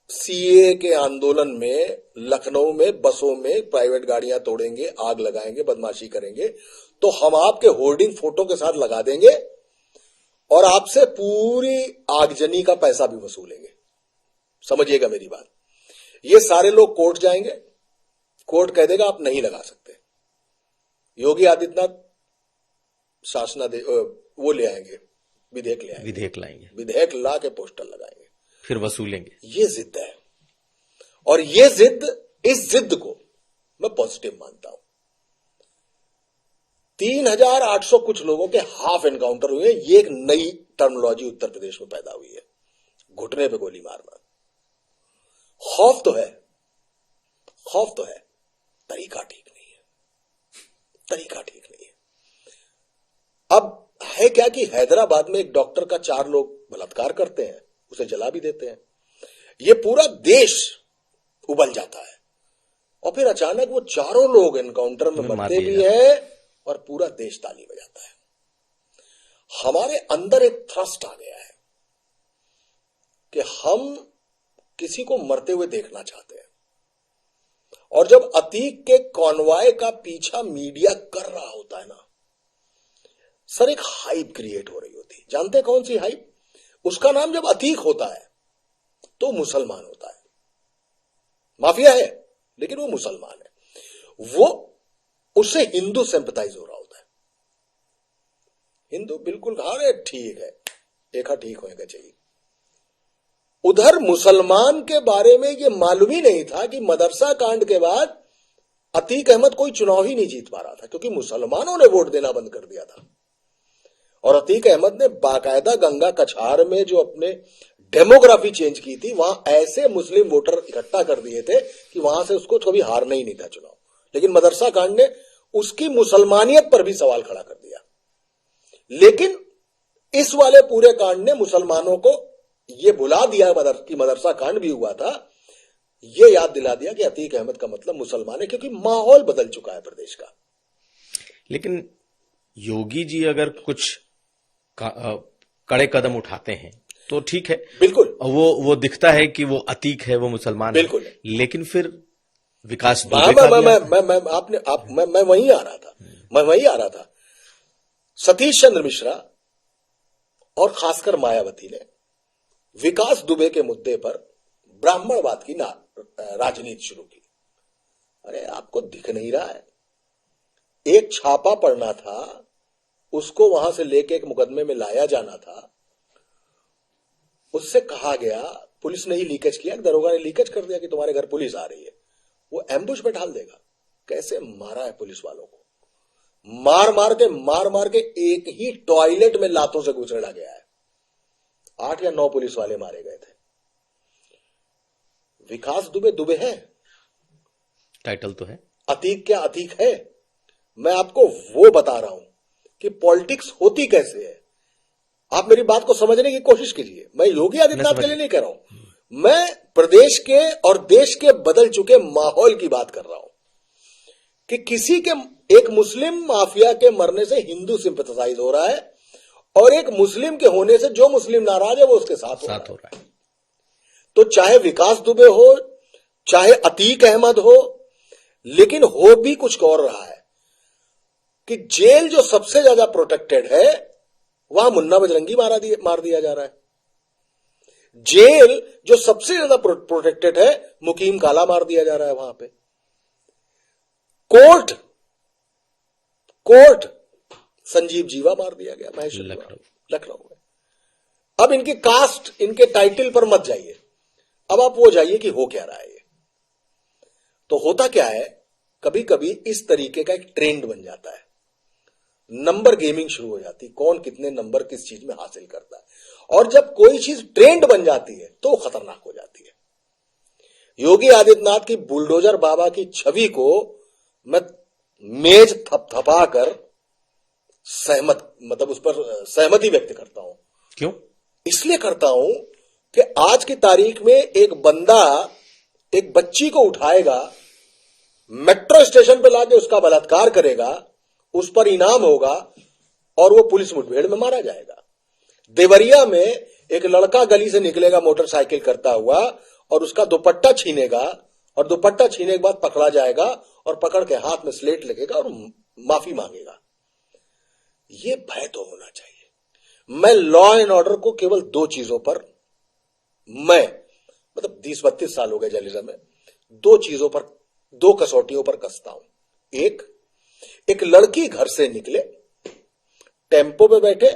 सीए के आंदोलन में लखनऊ में बसों में प्राइवेट गाड़ियां तोड़ेंगे, आग लगाएंगे, बदमाशी करेंगे, तो हम आपके होर्डिंग फोटो के साथ लगा देंगे और आपसे पूरी आगजनी का पैसा भी वसूलेंगे। समझिएगा मेरी बात। ये सारे लोग कोर्ट जाएंगे, कोर्ट कह देगा आप नहीं लगा सकते। योगी आदित्यनाथ वो ले आएंगे, विधेयक लाएंगे, विधेयक ला के पोस्टर लगाएंगे, फिर वसूलेंगे। ये जिद है, और ये जिद, इस जिद को मैं पॉजिटिव मानता हूं। 3800 कुछ लोगों के हाफ एनकाउंटर हुए। ये एक नई टर्मिनोलॉजी उत्तर प्रदेश में पैदा हुई है, घुटने पे गोली मारना। खौफ तो है, तरीका ठीक नहीं है, तरीका ठीक नहीं है। अब है क्या कि हैदराबाद में एक डॉक्टर का 4 लोग बलात्कार करते हैं, उसे जला भी देते हैं। ये पूरा देश उबल जाता है और फिर अचानक वो 4 लोग एनकाउंटर में मरते भी हैं और पूरा देश ताली बजाता है। हमारे अंदर एक थ्रस्ट आ गया है कि हम किसी को मरते हुए देखना चाहते हैं। और जब अतीक के कॉन्वॉय का पीछा मीडिया कर रहा होता है ना सर, एक हाइप क्रिएट हो रही होती है। जानते हैं कौन सी हाइप? उसका नाम जब अतीक होता है तो मुसलमान होता है, माफिया है लेकिन वो मुसलमान है, वो उससे हिंदू सिंपैथाइज हो रहा होता है। हिंदू बिल्कुल अरे ठीक है, देखा ठीक होगा चाहिए। उधर मुसलमान के बारे में ये मालूम ही नहीं था कि मदरसा कांड के बाद अतीक अहमद कोई चुनाव ही नहीं जीत पा रहा था, क्योंकि मुसलमानों ने वोट देना बंद कर दिया था। और अतीक अहमद ने बाकायदा गंगा कछार में जो अपने डेमोग्राफी चेंज की थी, वहां ऐसे मुस्लिम वोटर इकट्ठा कर दिए थे कि वहां से उसको कभी हारना ही नहीं था चुनाव। लेकिन मदरसा कांड ने उसकी मुसलमानियत पर भी सवाल खड़ा कर दिया। लेकिन इस वाले पूरे कांड ने मुसलमानों को यह भुला दिया कि मदरसा कांड भी हुआ था, यह याद दिला दिया कि अतीक अहमद का मतलब मुसलमान है, क्योंकि माहौल बदल चुका है प्रदेश का। लेकिन योगी जी अगर कुछ कड़े कदम उठाते हैं तो ठीक है, बिल्कुल वो दिखता है कि वो अतीक है, वो मुसलमान बिल्कुल है। लेकिन फिर विकास मैं वहीं आ रहा था। सतीश चंद्र मिश्रा और खासकर मायावती ने विकास दुबे के मुद्दे पर ब्राह्मणवाद की राजनीति शुरू की। अरे आपको दिख नहीं रहा है? एक छापा पड़ना था, उसको वहां से लेके एक मुकदमे में लाया जाना था। उससे कहा गया, पुलिस ने ही लीकेज किया, दरोगा ने लीकेज कर दिया कि तुम्हारे घर पुलिस आ रही है, वो एम्बुश में डाल देगा। कैसे मारा है पुलिस वालों को, मार मार के एक ही टॉयलेट में लातों से गुजरा गया है। 8 या 9 पुलिस वाले मारे गए थे। विकास दुबे है, टाइटल तो है। अतीक क्या अतीक है? मैं आपको वो बता रहा हूं कि पॉलिटिक्स होती कैसे है। आप मेरी बात को समझने की कोशिश कीजिए। मैं योगी आदित्यनाथ के लिए नहीं कह रहा हूं, मैं प्रदेश के और देश के बदल चुके माहौल की बात कर रहा हूं कि किसी के एक मुस्लिम माफिया के मरने से हिंदू सिंपैथाइज हो रहा है और एक मुस्लिम के होने से जो मुस्लिम नाराज है वो उसके साथ हो रहा है। तो चाहे विकास दुबे हो, चाहे अतीक अहमद हो, लेकिन हो भी कुछ और रहा है कि जेल जो सबसे ज्यादा प्रोटेक्टेड है वहां मुन्ना बजरंगी मार दिया जा रहा है। जेल जो सबसे ज्यादा प्रोटेक्टेड है मुकीम काला मार दिया जा रहा है वहां पे। कोर्ट संजीव जीवा मार दिया गया महेश्वर लखनऊ में। अब इनकी कास्ट, इनके टाइटल पर मत जाइए, अब आप वो जाइए कि हो क्या रहा है। तो होता क्या है, कभी कभी इस तरीके का एक ट्रेंड बन जाता है, नंबर गेमिंग शुरू हो जाती, कौन कितने नंबर किस चीज में हासिल करता है। और जब कोई चीज ट्रेंड बन जाती है तो खतरनाक हो जाती है। योगी आदित्यनाथ की बुलडोजर बाबा की छवि को मैं मेज थपथपा कर उस पर सहमति व्यक्त करता हूं। क्यों? इसलिए करता हूं कि आज की तारीख में एक बंदा एक बच्ची को उठाएगा, मेट्रो स्टेशन पर लाके उसका बलात्कार करेगा, उस पर इनाम होगा और वो पुलिस मुठभेड़ में मारा जाएगा। देवरिया में एक लड़का गली से निकलेगा मोटरसाइकिल करता हुआ और उसका दुपट्टा छीनेगा और दुपट्टा छीने के बाद पकड़ा जाएगा और पकड़ के हाथ में स्लेट लगेगा और माफी मांगेगा। ये भय तो होना चाहिए। मैं लॉ एंड ऑर्डर को केवल 2 चीजों पर, मैं 30-32 साल हो गए जर्नलिज्म में, 2 चीजों पर, 2 कसौटियों पर कसता हूं। एक लड़की घर से निकले, टेम्पो पे बैठे,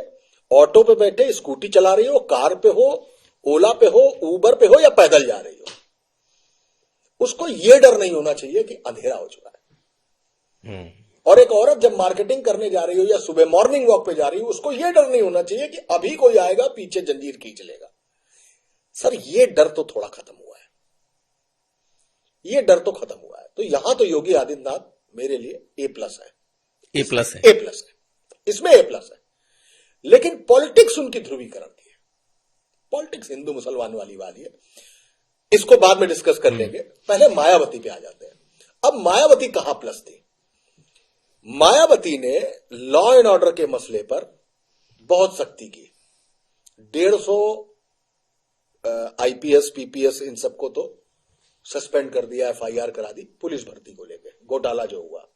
ऑटो पे बैठे, स्कूटी चला रही हो, कार पे हो, ओला पे हो, उबर पे हो या पैदल जा रही हो, उसको यह डर नहीं होना चाहिए कि अंधेरा हो चुका है। और एक औरत जब मार्केटिंग करने जा रही हो या सुबह मॉर्निंग वॉक पे जा रही हो, उसको यह डर नहीं होना चाहिए कि अभी कोई आएगा पीछे जंजीर खींच लेगा। सर, यह डर तो थोड़ा खत्म हुआ है, यह डर तो खत्म हुआ है। तो यहां तो योगी आदित्यनाथ मेरे लिए A+ है, A+ है। A+ है, इसमें A+ है। लेकिन पॉलिटिक्स उनकी ध्रुवीकरण की है, पॉलिटिक्स हिंदू मुसलमान वाली है, इसको बाद में डिस्कस कर लेंगे। पहले मायावती पे आ जाते हैं। अब मायावती कहां प्लस थी? मायावती ने लॉ एंड ऑर्डर के मसले पर बहुत सख्ती की। 150 IPS PPS इन सबको तो सस्पेंड कर दिया, FIR करा दी पुलिस भर्ती को लेकर, घोटाला जो हुआ।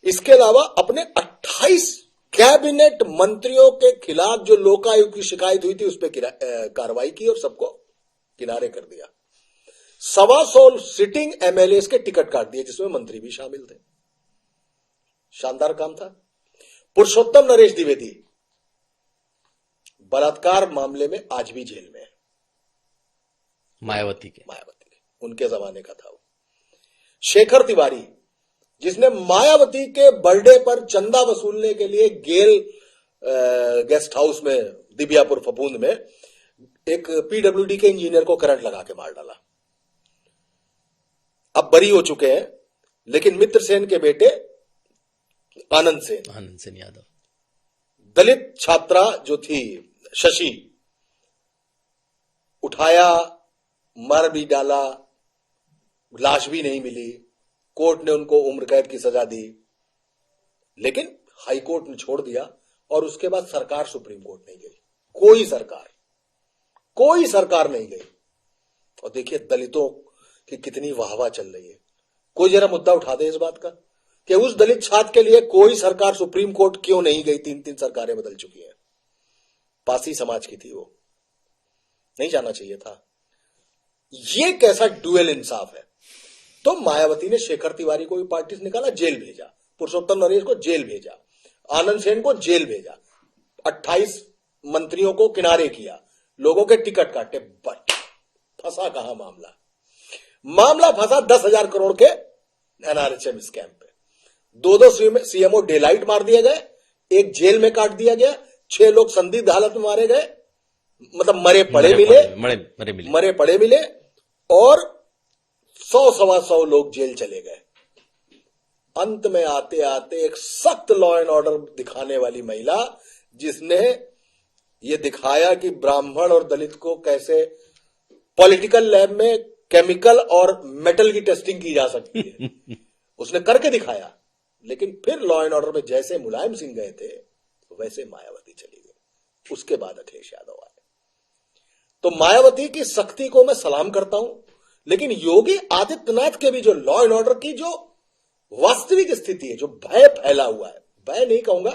इसके अलावा अपने 28 कैबिनेट मंत्रियों के खिलाफ जो लोकायुक्त की शिकायत हुई थी उस पर कार्रवाई की और सबको किनारे कर दिया। 125 सिटिंग MLAs के टिकट काट दिए, जिसमें मंत्री भी शामिल थे। शानदार काम था। पुरुषोत्तम नरेश द्विवेदी बलात्कार मामले में आज भी जेल में है, मायावती के उनके जमाने का था वो। शेखर तिवारी, जिसने मायावती के बर्थडे पर चंदा वसूलने के लिए गेल गेस्ट हाउस में दिबियापुर फफूंद में एक PWD के इंजीनियर को करंट लगा के मार डाला, अब बरी हो चुके हैं। लेकिन मित्र सेन के बेटे आनंद सेन यादव, दलित छात्रा जो थी शशि, उठाया, मार भी डाला, लाश भी नहीं मिली, कोर्ट ने उनको उम्र कैद की सजा दी, लेकिन हाई कोर्ट ने छोड़ दिया। और उसके बाद सरकार सुप्रीम कोर्ट नहीं गई, कोई सरकार नहीं गई। और देखिए दलितों की कितनी वाहवाह चल रही है। कोई जरा मुद्दा उठा दे इस बात का कि उस दलित छात्र के लिए कोई सरकार सुप्रीम कोर्ट क्यों नहीं गई? 3 सरकारें बदल चुकी हैं। पासी समाज की थी वो, नहीं जाना चाहिए था। ये कैसा डुअल इंसाफ है? तो मायावती ने शेखर तिवारी को भी पार्टी से निकाला, जेल भेजा, पुरुषोत्तम नरेश को जेल भेजा, आनंद सेन को जेल भेजा, 28 मंत्रियों को किनारे किया, लोगों के टिकट काटे। बट फंसा कहां मामला फंसा 10,000 करोड़ के NRHM स्कैम पे। 2 CMO डेलाइट मार दिए गए, एक जेल में काट दिया गया, 6 लोग संदिग्ध हालत में मारे गए, मतलब मरे पड़े मिले और 100-125 लोग जेल चले गए। अंत में आते आते एक सख्त लॉ एंड ऑर्डर दिखाने वाली महिला, जिसने ये दिखाया कि ब्राह्मण और दलित को कैसे पॉलिटिकल लैब में केमिकल और मेटल की टेस्टिंग की जा सकती है, उसने करके दिखाया। लेकिन फिर लॉ एंड ऑर्डर में जैसे मुलायम सिंह गए थे वैसे मायावती चली गई। उसके बाद अखिलेश यादव आए। तो मायावती की सख्ती को मैं सलाम करता हूं, लेकिन योगी आदित्यनाथ के भी जो लॉ एंड ऑर्डर की जो वास्तविक स्थिति है, जो भय फैला हुआ है, भय नहीं कहूंगा,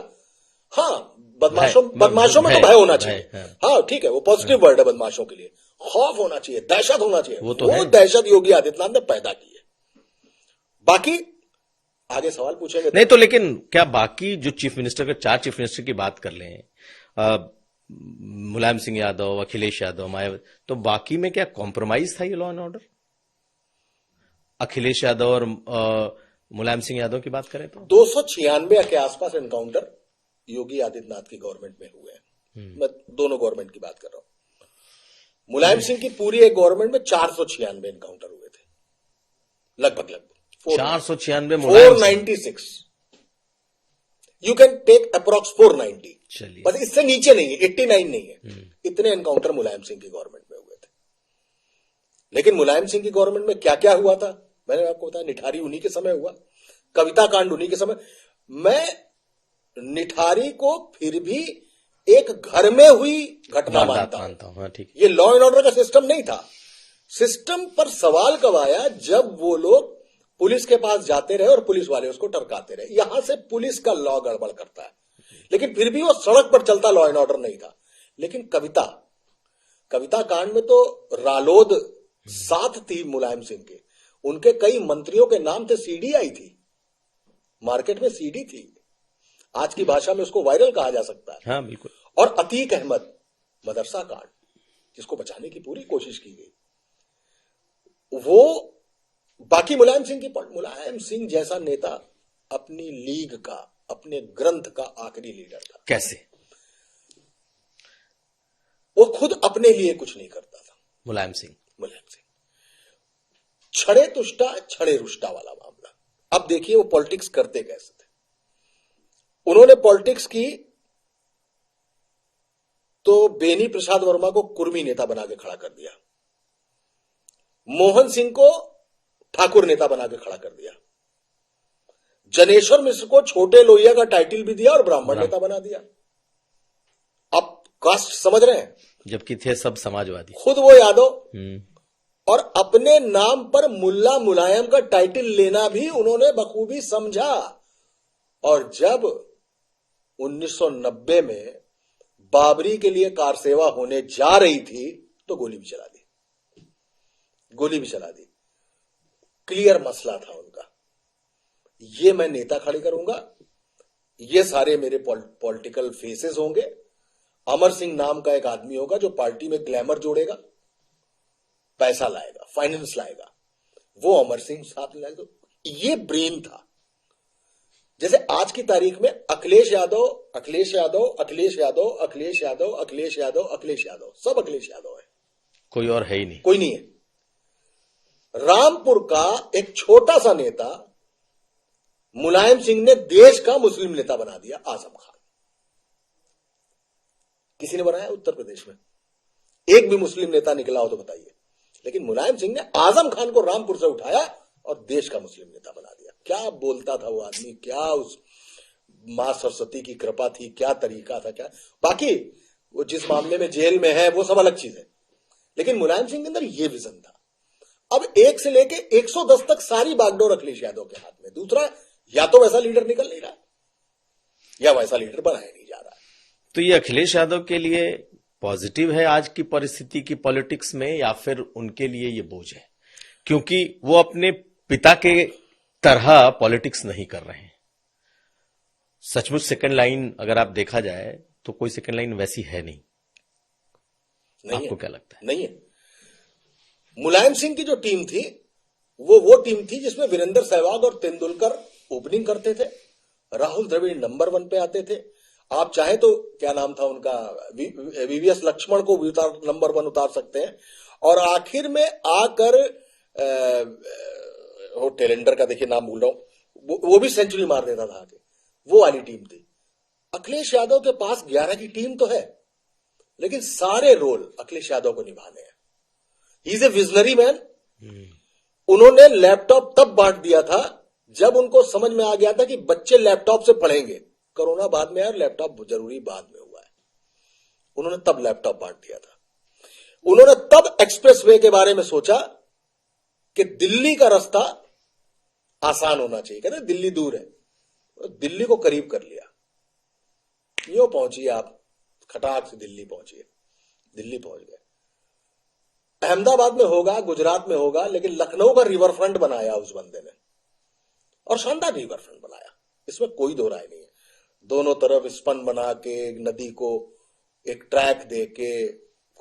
हाँ बदमाशों में तो भय होना चाहिए, हाँ ठीक है, वो पॉजिटिव वर्ड है बदमाशों के लिए। खौफ होना चाहिए, दहशत होना चाहिए, वो दहशत योगी आदित्यनाथ ने पैदा की है। बाकी आगे सवाल पूछेंगे नहीं तो, लेकिन क्या बाकी जो चीफ मिनिस्टर के 4 चीफ मिनिस्टर की बात कर लें, मुलायम सिंह यादव, अखिलेश यादव, मायावती, तो बाकी में क्या कॉम्प्रोमाइज था ये law and order? Akhilesh Yadav और मुलायम सिंह यादव की बात करें तो 296 के आसपास एनकाउंटर योगी आदित्यनाथ की गवर्नमेंट में हुए हैं। मैं दोनों गवर्नमेंट की बात कर रहा हूं। मुलायम सिंह की पूरी एक गवर्नमेंट में 496 एनकाउंटर हुए थे, लगभग 496। यू कैन टेक अप्रॉक्स 490, बस इससे नीचे नहीं है, 89 नहीं है। इतने एनकाउंटर मुलायम सिंह की गवर्नमेंट में हुए थे। लेकिन मुलायम सिंह की गवर्नमेंट में क्या क्या हुआ था मैंने आपको बताया। निठारी उन्हीं के समय हुआ, कविता कांड उन्हीं के समय। मैं निठारी को फिर भी एक घर में हुई घटना मानता हूं। हाँ, ठीक। ये लॉ एंड ऑर्डर का सिस्टम नहीं था। सिस्टम पर सवाल कब आया? जब वो लोग पुलिस के पास जाते रहे और पुलिस वाले उसको टरकाते रहे। यहां से पुलिस का लॉ गड़बड़ करता है, लेकिन फिर भी वो सड़क पर चलता लॉ एंड ऑर्डर नहीं था। लेकिन कविता कांड में तो रालोद साथ थी मुलायम सिंह के, उनके कई मंत्रियों के नाम थे, सीडी आई थी मार्केट में, सीडी थी, आज की भाषा में उसको वायरल कहा जा सकता है। हाँ, बिल्कुल। और अतीक अहमद मदरसा कांड, जिसको बचाने की पूरी कोशिश की गई, वो बाकी मुलायम सिंह जैसा नेता अपनी लीग का, अपने ग्रंथ का आखिरी लीडर था। कैसे? वो खुद अपने लिए कुछ नहीं करता था। मुलायम सिंह छड़े तुष्टा छड़े रुष्टा वाला मामला। अब देखिए वो पॉलिटिक्स करते कैसे थे। उन्होंने पॉलिटिक्स की तो बेनी प्रसाद वर्मा को कुर्मी नेता बना के खड़ा कर दिया, मोहन सिंह को ठाकुर नेता बना के खड़ा कर दिया, जनेश्वर मिश्र को छोटे लोहिया का टाइटल भी दिया और ब्राह्मण नेता बना दिया। आप कास्ट समझ रहे हैं, जबकि थे सब समाजवादी। खुद वो यादव और अपने नाम पर मुल्ला मुलायम का टाइटल लेना भी उन्होंने बखूबी समझा। और जब 1990 में बाबरी के लिए कार सेवा होने जा रही थी तो गोली भी चला दी। क्लियर मसला था उनका, ये मैं नेता खड़े करूंगा, ये सारे मेरे पॉलिटिकल फेसेस होंगे। अमर सिंह नाम का एक आदमी होगा जो पार्टी में ग्लैमर जोड़ेगा, पैसा लाएगा, फाइनेंस लाएगा, वो अमर सिंह साथ लाएगा। तो ये ब्रेन था। जैसे आज की तारीख में अखिलेश यादव, सब अखिलेश यादव है, कोई और है ही नहीं, कोई नहीं है। रामपुर का एक छोटा सा नेता मुलायम सिंह ने देश का मुस्लिम नेता बना दिया, आजम खान। किसी ने बनाया उत्तर प्रदेश में? एक भी मुस्लिम नेता निकला हो तो बताइए। लेकिन मुलायम सिंह ने आजम खान को रामपुर से उठाया और देश का मुस्लिम नेता बना दिया। क्या बोलता था वो आदमी, क्या उस मां सरस्वती की कृपा थी, क्या तरीका था, क्या। बाकी वो जिस मामले में जेल में है वो सब अलग चीज है, लेकिन मुलायम सिंह के अंदर ये विजन था। अब 1 से लेके 110 तक सारी बागडोर अखिलेश यादव के हाथ में। दूसरा, या तो वैसा लीडर निकल नहीं रहा या वैसा लीडर बनाया नहीं जा रहा। तो ये अखिलेश यादव के लिए पॉजिटिव है आज की परिस्थिति की पॉलिटिक्स में, या फिर उनके लिए ये बोझ है? क्योंकि वो अपने पिता के तरह पॉलिटिक्स नहीं कर रहे हैं। सचमुच सेकंड लाइन अगर आप देखा जाए तो कोई सेकंड लाइन वैसी है नहीं। आपको क्या लगता है? नहीं है। मुलायम सिंह की जो टीम थी वो टीम थी जिसमें वीरेंद्र सहवाग और तेंदुलकर ओपनिंग करते थे, राहुल द्रविड़ नंबर 1 पे आते थे। आप चाहे तो क्या नाम था उनका, वीवीएस लक्ष्मण को भी नंबर 1 उतार सकते हैं। और आखिर में आकर वो टेलेंडर का देखिए नाम भूल रहा हूं, वो भी सेंचुरी मार देता था आके, वो वाली टीम थी। अखिलेश यादव के पास 11 की टीम तो है, लेकिन सारे रोल अखिलेश यादव को निभाने हैं। He is a visionary man. उन्होंने लैपटॉप तब बांट दिया था जब उनको समझ में आ गया था कि बच्चे लैपटॉप से पढ़ेंगे। कोरोना बाद में आया, लैपटॉप जरूरी बाद में हुआ है। उन्होंने तब लैपटॉप बांट दिया था। उन्होंने तब एक्सप्रेसवे के बारे में सोचा कि दिल्ली का रास्ता आसान होना चाहिए। कहते दिल्ली दूर है, दिल्ली को करीब कर लिया। यूं पहुंचिए आप, खटाक से दिल्ली पहुंचिए, दिल्ली पहुंच गए। अहमदाबाद में होगा, गुजरात में होगा, लेकिन लखनऊ का रिवर फ्रंट बनाया उस बंदे ने, और शानदार रिवर फ्रंट बनाया, इसमें कोई दो राय नहीं है। दोनों तरफ स्पन बना के नदी को एक ट्रैक दे के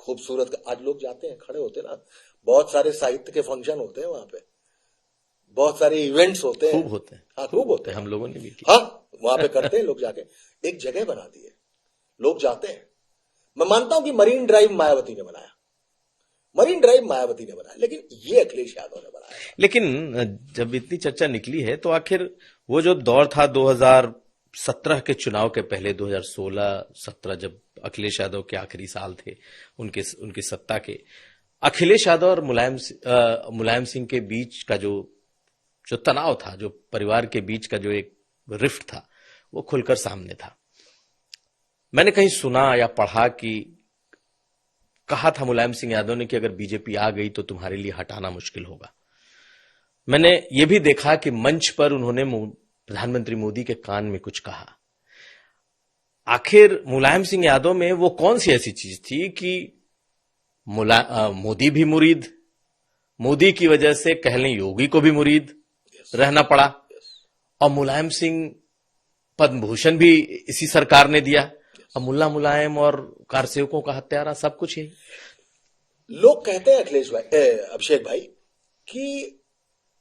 खूबसूरत। आज लोग जाते हैं, खड़े होते हैं ना, बहुत सारे साहित्य के फंक्शन होते हैं वहां पे, बहुत सारे इवेंट्स होते हैं, खूब होते हैं। हाँ खूब होते हैं, हम लोगों ने भी किया। हाँ वहां पे करते हैं लोग जाके, एक जगह बना दी है, लोग जाते हैं। मैं मानता हूं कि मरीन ड्राइव मायावती ने बनाया, लेकिन ये अखिलेश यादव ने बनाया। लेकिन जब इतनी चर्चा निकली है तो आखिर वो जो दौर था 2017 के चुनाव के पहले, 2016-17, जब अखिलेश यादव के आखिरी साल थे उनकी सत्ता के, अखिलेश यादव और मुलायम सिंह के बीच का जो तनाव था, जो परिवार के बीच का जो एक रिफ्ट था, वो खुलकर सामने था। मैंने कहीं सुना या पढ़ा कि कहा था मुलायम सिंह यादव ने कि अगर बीजेपी आ गई तो तुम्हारे लिए हटाना मुश्किल होगा। मैंने यह भी देखा कि मंच पर उन्होंने प्रधानमंत्री मोदी के कान में कुछ कहा। आखिर मुलायम सिंह यादव में वो कौन सी ऐसी चीज थी कि मोदी भी मुरीद, मोदी की वजह से कह लें योगी को भी मुरीद रहना पड़ा, और मुलायम सिंह पद्म भूषण भी इसी सरकार ने दिया, और मुल्ला मुलायम और कारसेवकों का हत्यारा, सब कुछ यही। लोग कहते हैं अखिलेश भाई, अभिषेक भाई, कि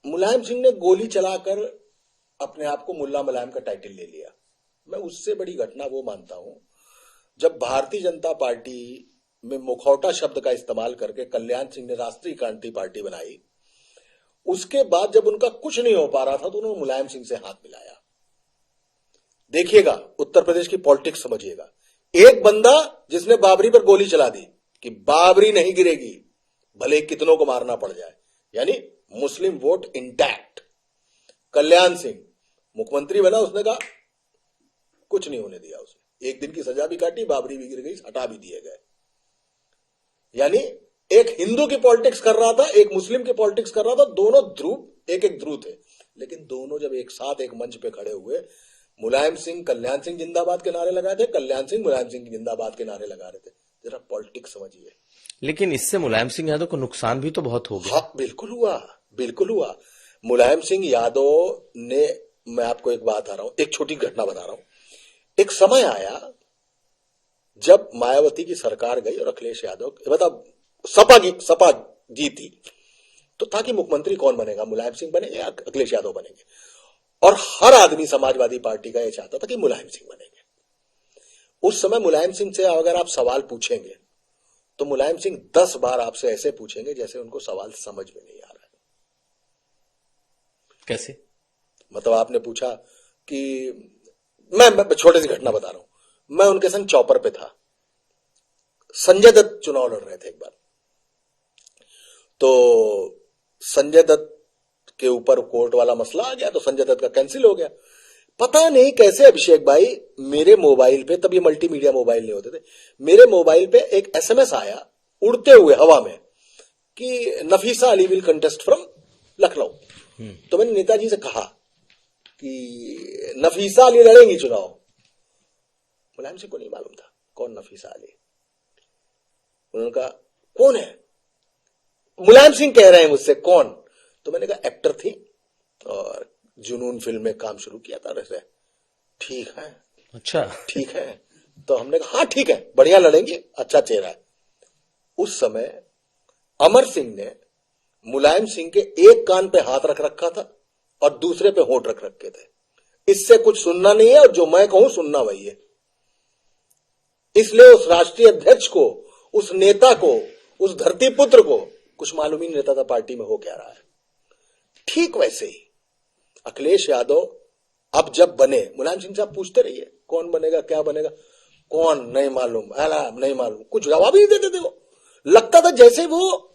मुलायम सिंह ने गोली चलाकर अपने आप को मुल्ला मुलायम का टाइटल ले लिया। मैं उससे बड़ी घटना वो मानता हूं जब भारतीय जनता पार्टी में मुखौटा शब्द का इस्तेमाल करके कल्याण सिंह ने राष्ट्रीय क्रांति पार्टी बनाई, उसके बाद जब उनका कुछ नहीं हो पा रहा था तो उन्होंने मुलायम सिंह से हाथ मिलाया। देखिएगा, उत्तर प्रदेश की पॉलिटिक्स समझिएगा। एक बंदा जिसने बाबरी पर गोली चला दी कि बाबरी नहीं गिरेगी भले कितनों को मारना पड़ जाए, यानी मुस्लिम वोट इंटैक्ट। कल्याण सिंह मुख्यमंत्री बना, उसने कहा कुछ नहीं होने दिया, उसने 1 दिन की सजा भी काटी, बाबरी भी गिर गई, हटा भी दिए गए। यानी एक हिंदू की पॉलिटिक्स कर रहा था, एक मुस्लिम की पॉलिटिक्स कर रहा था, दोनों ध्रुव एक एक ध्रुव थे। लेकिन दोनों जब एक साथ एक मंच पे खड़े हुए, मुलायम सिंह कल्याण सिंह जिंदाबाद के नारे लगाए थे, कल्याण सिंह मुलायम सिंह जिंदाबाद के नारे लगा रहे थे। जरा पॉलिटिक्स समझिए। लेकिन इससे मुलायम सिंह यादव को नुकसान भी तो बहुत हो गया। हाँ, बिल्कुल हुआ, बिल्कुल हुआ। मुलायम सिंह यादव ने, मैं आपको एक बात आ रहा हूं, एक छोटी घटना बता रहा हूं। एक समय आया जब मायावती की सरकार गई और अखिलेश यादव, मतलब सपा जीती, तो था कि मुख्यमंत्री कौन बनेगा, मुलायम सिंह बनेंगे या अखिलेश यादव बनेंगे। और हर आदमी समाजवादी पार्टी का यह चाहता था कि मुलायम सिंह बनेंगे। उस समय मुलायम सिंह से अगर आप सवाल पूछेंगे तो मुलायम सिंह 10 बार आपसे ऐसे पूछेंगे जैसे उनको सवाल समझ में नहीं आ रहा है। कैसे? मतलब आपने पूछा कि मैं छोटी सी घटना बता रहा हूं। मैं उनके संग चौपर पे था, संजय दत्त चुनाव लड़ रहे थे एक बार, तो संजय दत्त के ऊपर कोर्ट वाला मसला आ गया, तो संजय दत्त का कैंसिल हो गया। पता नहीं कैसे अभिषेक भाई, मेरे मोबाइल पे, तब ये मल्टीमीडिया मोबाइल नहीं होते थे, मेरे मोबाइल पे एक एसएमएस आया उड़ते हुए हवा में कि Nafisa Ali will contest from Lucknow. तो मैंने नेताजी से कहा कि नफीसा अली लड़ेंगी चुनाव। मुलायम सिंह को नहीं मालूम था कौन नफीसा अली। उन्होंने कहा कौन है? मुलायम सिंह कह रहे हैं मुझसे, कौन? तो मैंने कहा एक्टर थी और जुनून फिल्म में काम शुरू किया था। वैसे ठीक है, अच्छा, ठीक है। तो हमने कहा हाँ ठीक है, बढ़िया लड़ेंगे, अच्छा चेहरा है। उस समय अमर सिंह ने मुलायम सिंह के एक कान पे हाथ रख रखा था और दूसरे पे होंठ रख रखे थे। इससे कुछ सुनना नहीं है और जो मैं कहूं सुनना वही है। इसलिए उस राष्ट्रीय अध्यक्ष को, उस नेता को, उस धरती पुत्र को कुछ मालूम ही नहीं रहता था पार्टी में हो क्या रहा है। ठीक वैसे ही अखिलेश यादव अब जब बने, मुलायम सिंह साहब पूछते रहिए कौन बनेगा, क्या बनेगा, कौन नहीं मालूम, अला नहीं मालूम, कुछ जवाब ही नहीं देते थे। वो लगता था जैसे वो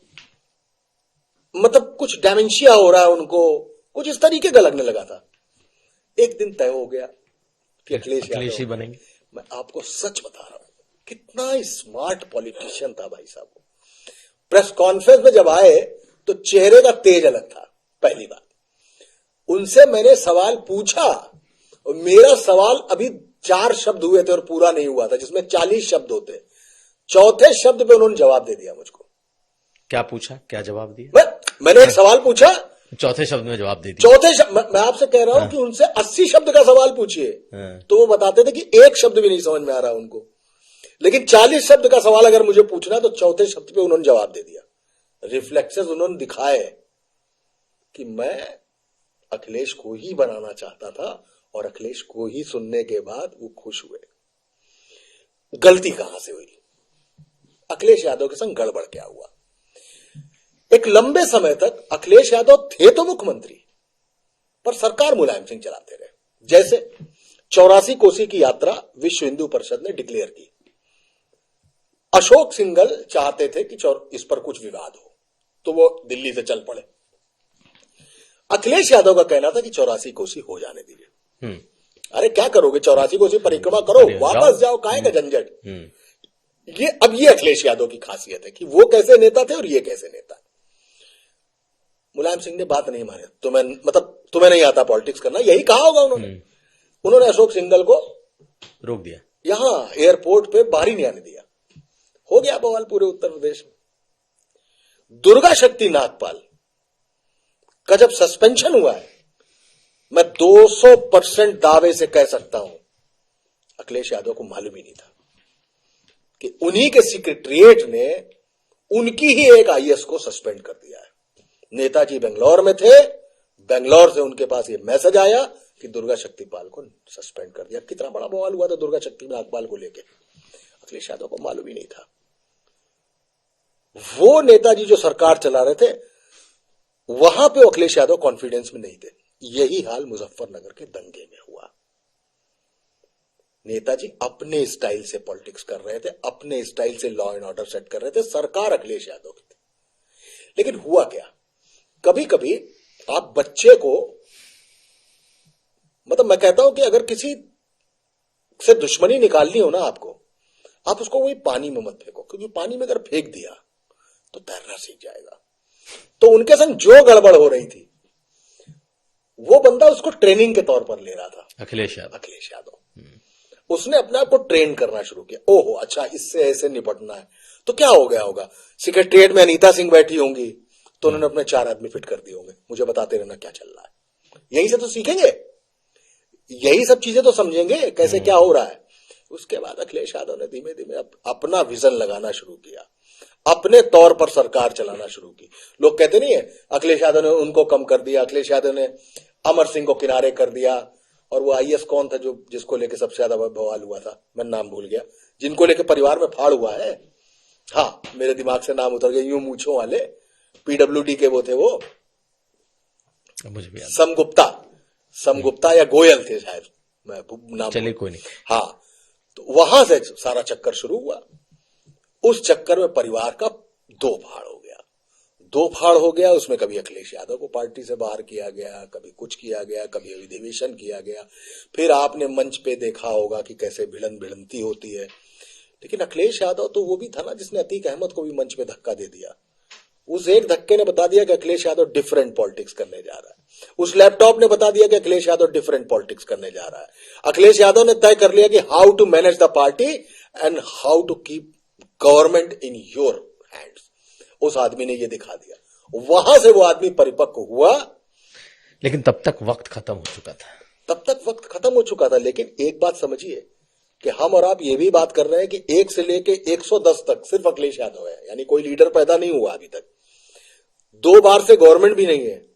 मतलब कुछ डायमेंशिया हो रहा है उनको, कुछ इस तरीके का लगने लगा था। एक दिन तय हो गया कि अखिलेश ही यादव। बनेंगे। मैं आपको सच बता रहा हूं, कितना स्मार्ट पॉलिटिशियन था भाई साहब। प्रेस कॉन्फ्रेंस में जब आए तो चेहरे का तेज अलग था। पहली बात, उनसे मैंने सवाल पूछा और मेरा सवाल अभी 4 शब्द हुए थे और पूरा नहीं हुआ था, जिसमें 40 शब्द होते। चौथे शब्द पे उन्होंने जवाब दे दिया मुझको। क्या पूछा, क्या जवाब दिया? मैंने एक सवाल पूछा, चौथे शब्द में जवाब दे दिया। चौथे शब्द, मैं आपसे कह रहा हूं कि उनसे 80 शब्द का सवाल पूछिए तो वो बताते थे कि एक शब्द भी नहीं समझ में आ रहा उनको। लेकिन 40 शब्द का सवाल अगर मुझे पूछना तो चौथे शब्द पे उन्होंने जवाब दे दिया। रिफ्लेक्सेस उन्होंने दिखाए कि मैं अखिलेश को ही बनाना चाहता था और अखिलेश को ही सुनने के बाद वो खुश हुए। गलती कहां से हुई, अखिलेश यादव के संग गड़बड़ क्या हुआ? एक लंबे समय तक अखिलेश यादव थे तो मुख्यमंत्री, पर सरकार मुलायम सिंह चलाते रहे। जैसे 84 कोसी की यात्रा विश्व हिंदू परिषद ने डिक्लेयर की। अशोक सिंघल चाहते थे कि इस पर कुछ विवाद हो, तो वो दिल्ली से चल पड़े। अखिलेश यादव का कहना था कि 84 कोसी हो जाने दीजिए। अरे क्या करोगे, 84 कोसी परिक्रमा करो, वापस जाओ, काहे का झंझट। ये अखिलेश यादव की खासियत है कि वो कैसे नेता थे और ये कैसे नेता। मुलायम सिंह ने बात नहीं मानी। तुम्हें नहीं आता पॉलिटिक्स करना, यही कहा होगा उन्होंने अशोक सिंघल को रोक दिया, यहां एयरपोर्ट पे बाहर ही नहीं आने दिया। हो गया बवाल पूरे उत्तर प्रदेश में। दुर्गा शक्ति नागपाल का जब सस्पेंशन हुआ है, मैं 200% दावे से कह सकता हूं अखिलेश यादव को मालूम ही नहीं था कि उन्हीं के सेक्रेटरिएट ने उनकी ही एक आईएएस को सस्पेंड कर दिया है। नेताजी बेंगलोर में थे, बेंगलोर से उनके पास ये मैसेज आया कि दुर्गा शक्तिपाल को सस्पेंड कर दिया। कितना बड़ा बवाल हुआ था दुर्गा शक्ति नागपाल को लेकर, अखिलेश यादव को मालूम ही नहीं था। वो नेताजी जो सरकार चला रहे थे, वहां पे अखिलेश यादव कॉन्फिडेंस में नहीं थे। यही हाल मुजफ्फरनगर के दंगे में हुआ। नेताजी अपने स्टाइल से पॉलिटिक्स कर रहे थे, अपने स्टाइल से लॉ एंड ऑर्डर सेट कर रहे थे, सरकार अखिलेश यादव की थी। लेकिन हुआ क्या, कभी कभी आप बच्चे को, मतलब मैं कहता हूं कि अगर किसी से दुश्मनी निकालनी हो ना आपको, आप उसको वही पानी में मत फेंको, क्योंकि पानी में अगर फेंक दिया तो तैरना सीख जाएगा। तो उनके संग जो गड़बड़ हो रही थी, वो बंदा उसको ट्रेनिंग के तौर पर ले रहा था, अखिलेश यादव। उसने अपने आप को ट्रेन करना शुरू किया। ओहो, अच्छा इससे ऐसे निपटना है, तो क्या हो गया होगा, सेक्रेटरिएट में अनीता सिंह बैठी होंगी तो उन्होंने अपने 4 आदमी फिट कर दिए होंगे, मुझे बताते रहना क्या चल रहा है। यही से तो सीखेंगे, यही सब चीजें तो समझेंगे कैसे क्या हो रहा है। उसके बाद अखिलेश यादव ने धीमे धीमे अपना विजन लगाना शुरू किया, अपने तौर पर सरकार चलाना शुरू की। लोग कहते नहीं है अखिलेश यादव ने उनको कम कर दिया, अखिलेश यादव ने अमर सिंह को किनारे कर दिया, और वो आईएएस कौन था जो जिसको लेके सबसे ज्यादा बवाल हुआ था, मैं नाम भूल गया, जिनको लेके परिवार में फाड़ हुआ है। हाँ, मेरे दिमाग से नाम उतर गया, यूं मूंछों वाले, पीडब्ल्यूडी के वो थे, वो मुझे भी समगुप्ता या गोयल थे शायद, मैं नाम, चलिए कोई नहीं। हाँ, तो वहां से सारा चक्कर शुरू हुआ। उस चक्कर में परिवार का दो फाड़ हो गया। उसमें कभी अखिलेश यादव को पार्टी से बाहर किया गया, कभी कुछ किया गया, कभी अधिवेशन किया गया। फिर आपने मंच पे देखा होगा कि कैसे भिड़ंती होती है। लेकिन अखिलेश यादव तो वो भी था ना जिसने अतीक अहमद को भी मंच पे धक्का दे दिया। उस एक धक्के ने बता दिया कि अखिलेश यादव डिफरेंट पॉलिटिक्स करने जा रहा है। उस लैपटॉप ने बता दिया कि अखिलेश यादव डिफरेंट पॉलिटिक्स करने जा रहा है। अखिलेश यादव ने तय कर लिया कि how to manage the party and how to keep government in your hands. उस आदमी ने यह दिखा दिया। वहां से वो आदमी परिपक्व हुआ। लेकिन तब तक वक्त खत्म हो चुका था। लेकिन एक बात समझिए कि हम और आप ये भी बात कर रहे हैं कि 1 से लेके 110 तक सिर्फ अखिलेश यादव है, यानी कोई लीडर पैदा नहीं हुआ अभी तक। 2 बार से गवर्नमेंट भी नहीं है।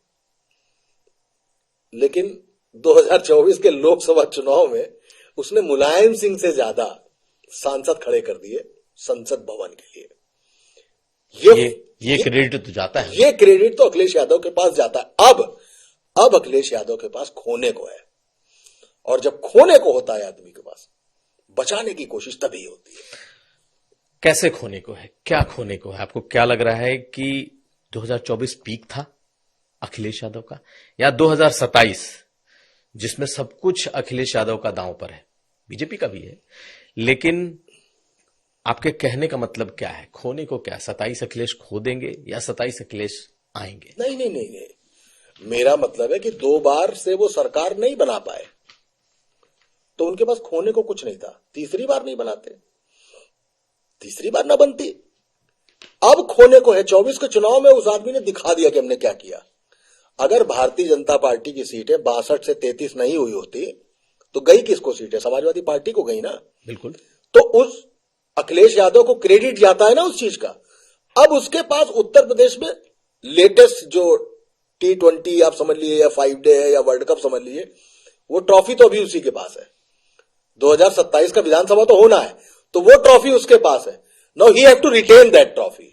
लेकिन 2024 के लोकसभा चुनाव में उसने मुलायम सिंह से ज्यादा सांसद खड़े कर दिए संसद भवन के लिए। ये क्रेडिट तो जाता है, ये क्रेडिट तो अखिलेश यादव के पास जाता है। अब अखिलेश यादव के पास खोने को है, और जब खोने को होता है आदमी के पास, बचाने की कोशिश तभी होती है। कैसे खोने को है, क्या खोने को है? आपको क्या लग रहा है कि 2024 पीक था अखिलेश यादव का, या 2027 जिसमें सब कुछ अखिलेश यादव का दांव पर है? बीजेपी का भी है, लेकिन आपके कहने का मतलब क्या है? खोने को क्या? 27 अखिलेश खो देंगे या 27 अखिलेश आएंगे? नहीं, मेरा मतलब है कि 2 बार से वो सरकार नहीं बना पाए, तो उनके पास खोने को कुछ नहीं था। तीसरी बार नहीं बनाते, तीसरी बार ना बनती। अब खोने को है। 24 के चुनाव में उस आदमी ने दिखा दिया कि हमने क्या किया। अगर भारतीय जनता पार्टी की सीटें 62 से 33 नहीं हुई होती तो गई किसको सीटें? समाजवादी पार्टी को गई ना। बिल्कुल। तो उस अखिलेश यादव को क्रेडिट जाता है ना उस चीज का। अब उसके पास उत्तर प्रदेश में लेटेस्ट जो T20 आप समझ लीजिए, या 5 डे है, या वर्ल्ड कप समझ लीजिए, वो ट्रॉफी तो अभी उसी के पास है। 2027 का विधानसभा तो होना है, तो वो ट्रॉफी उसके पास है। Now he have to retain that trophy.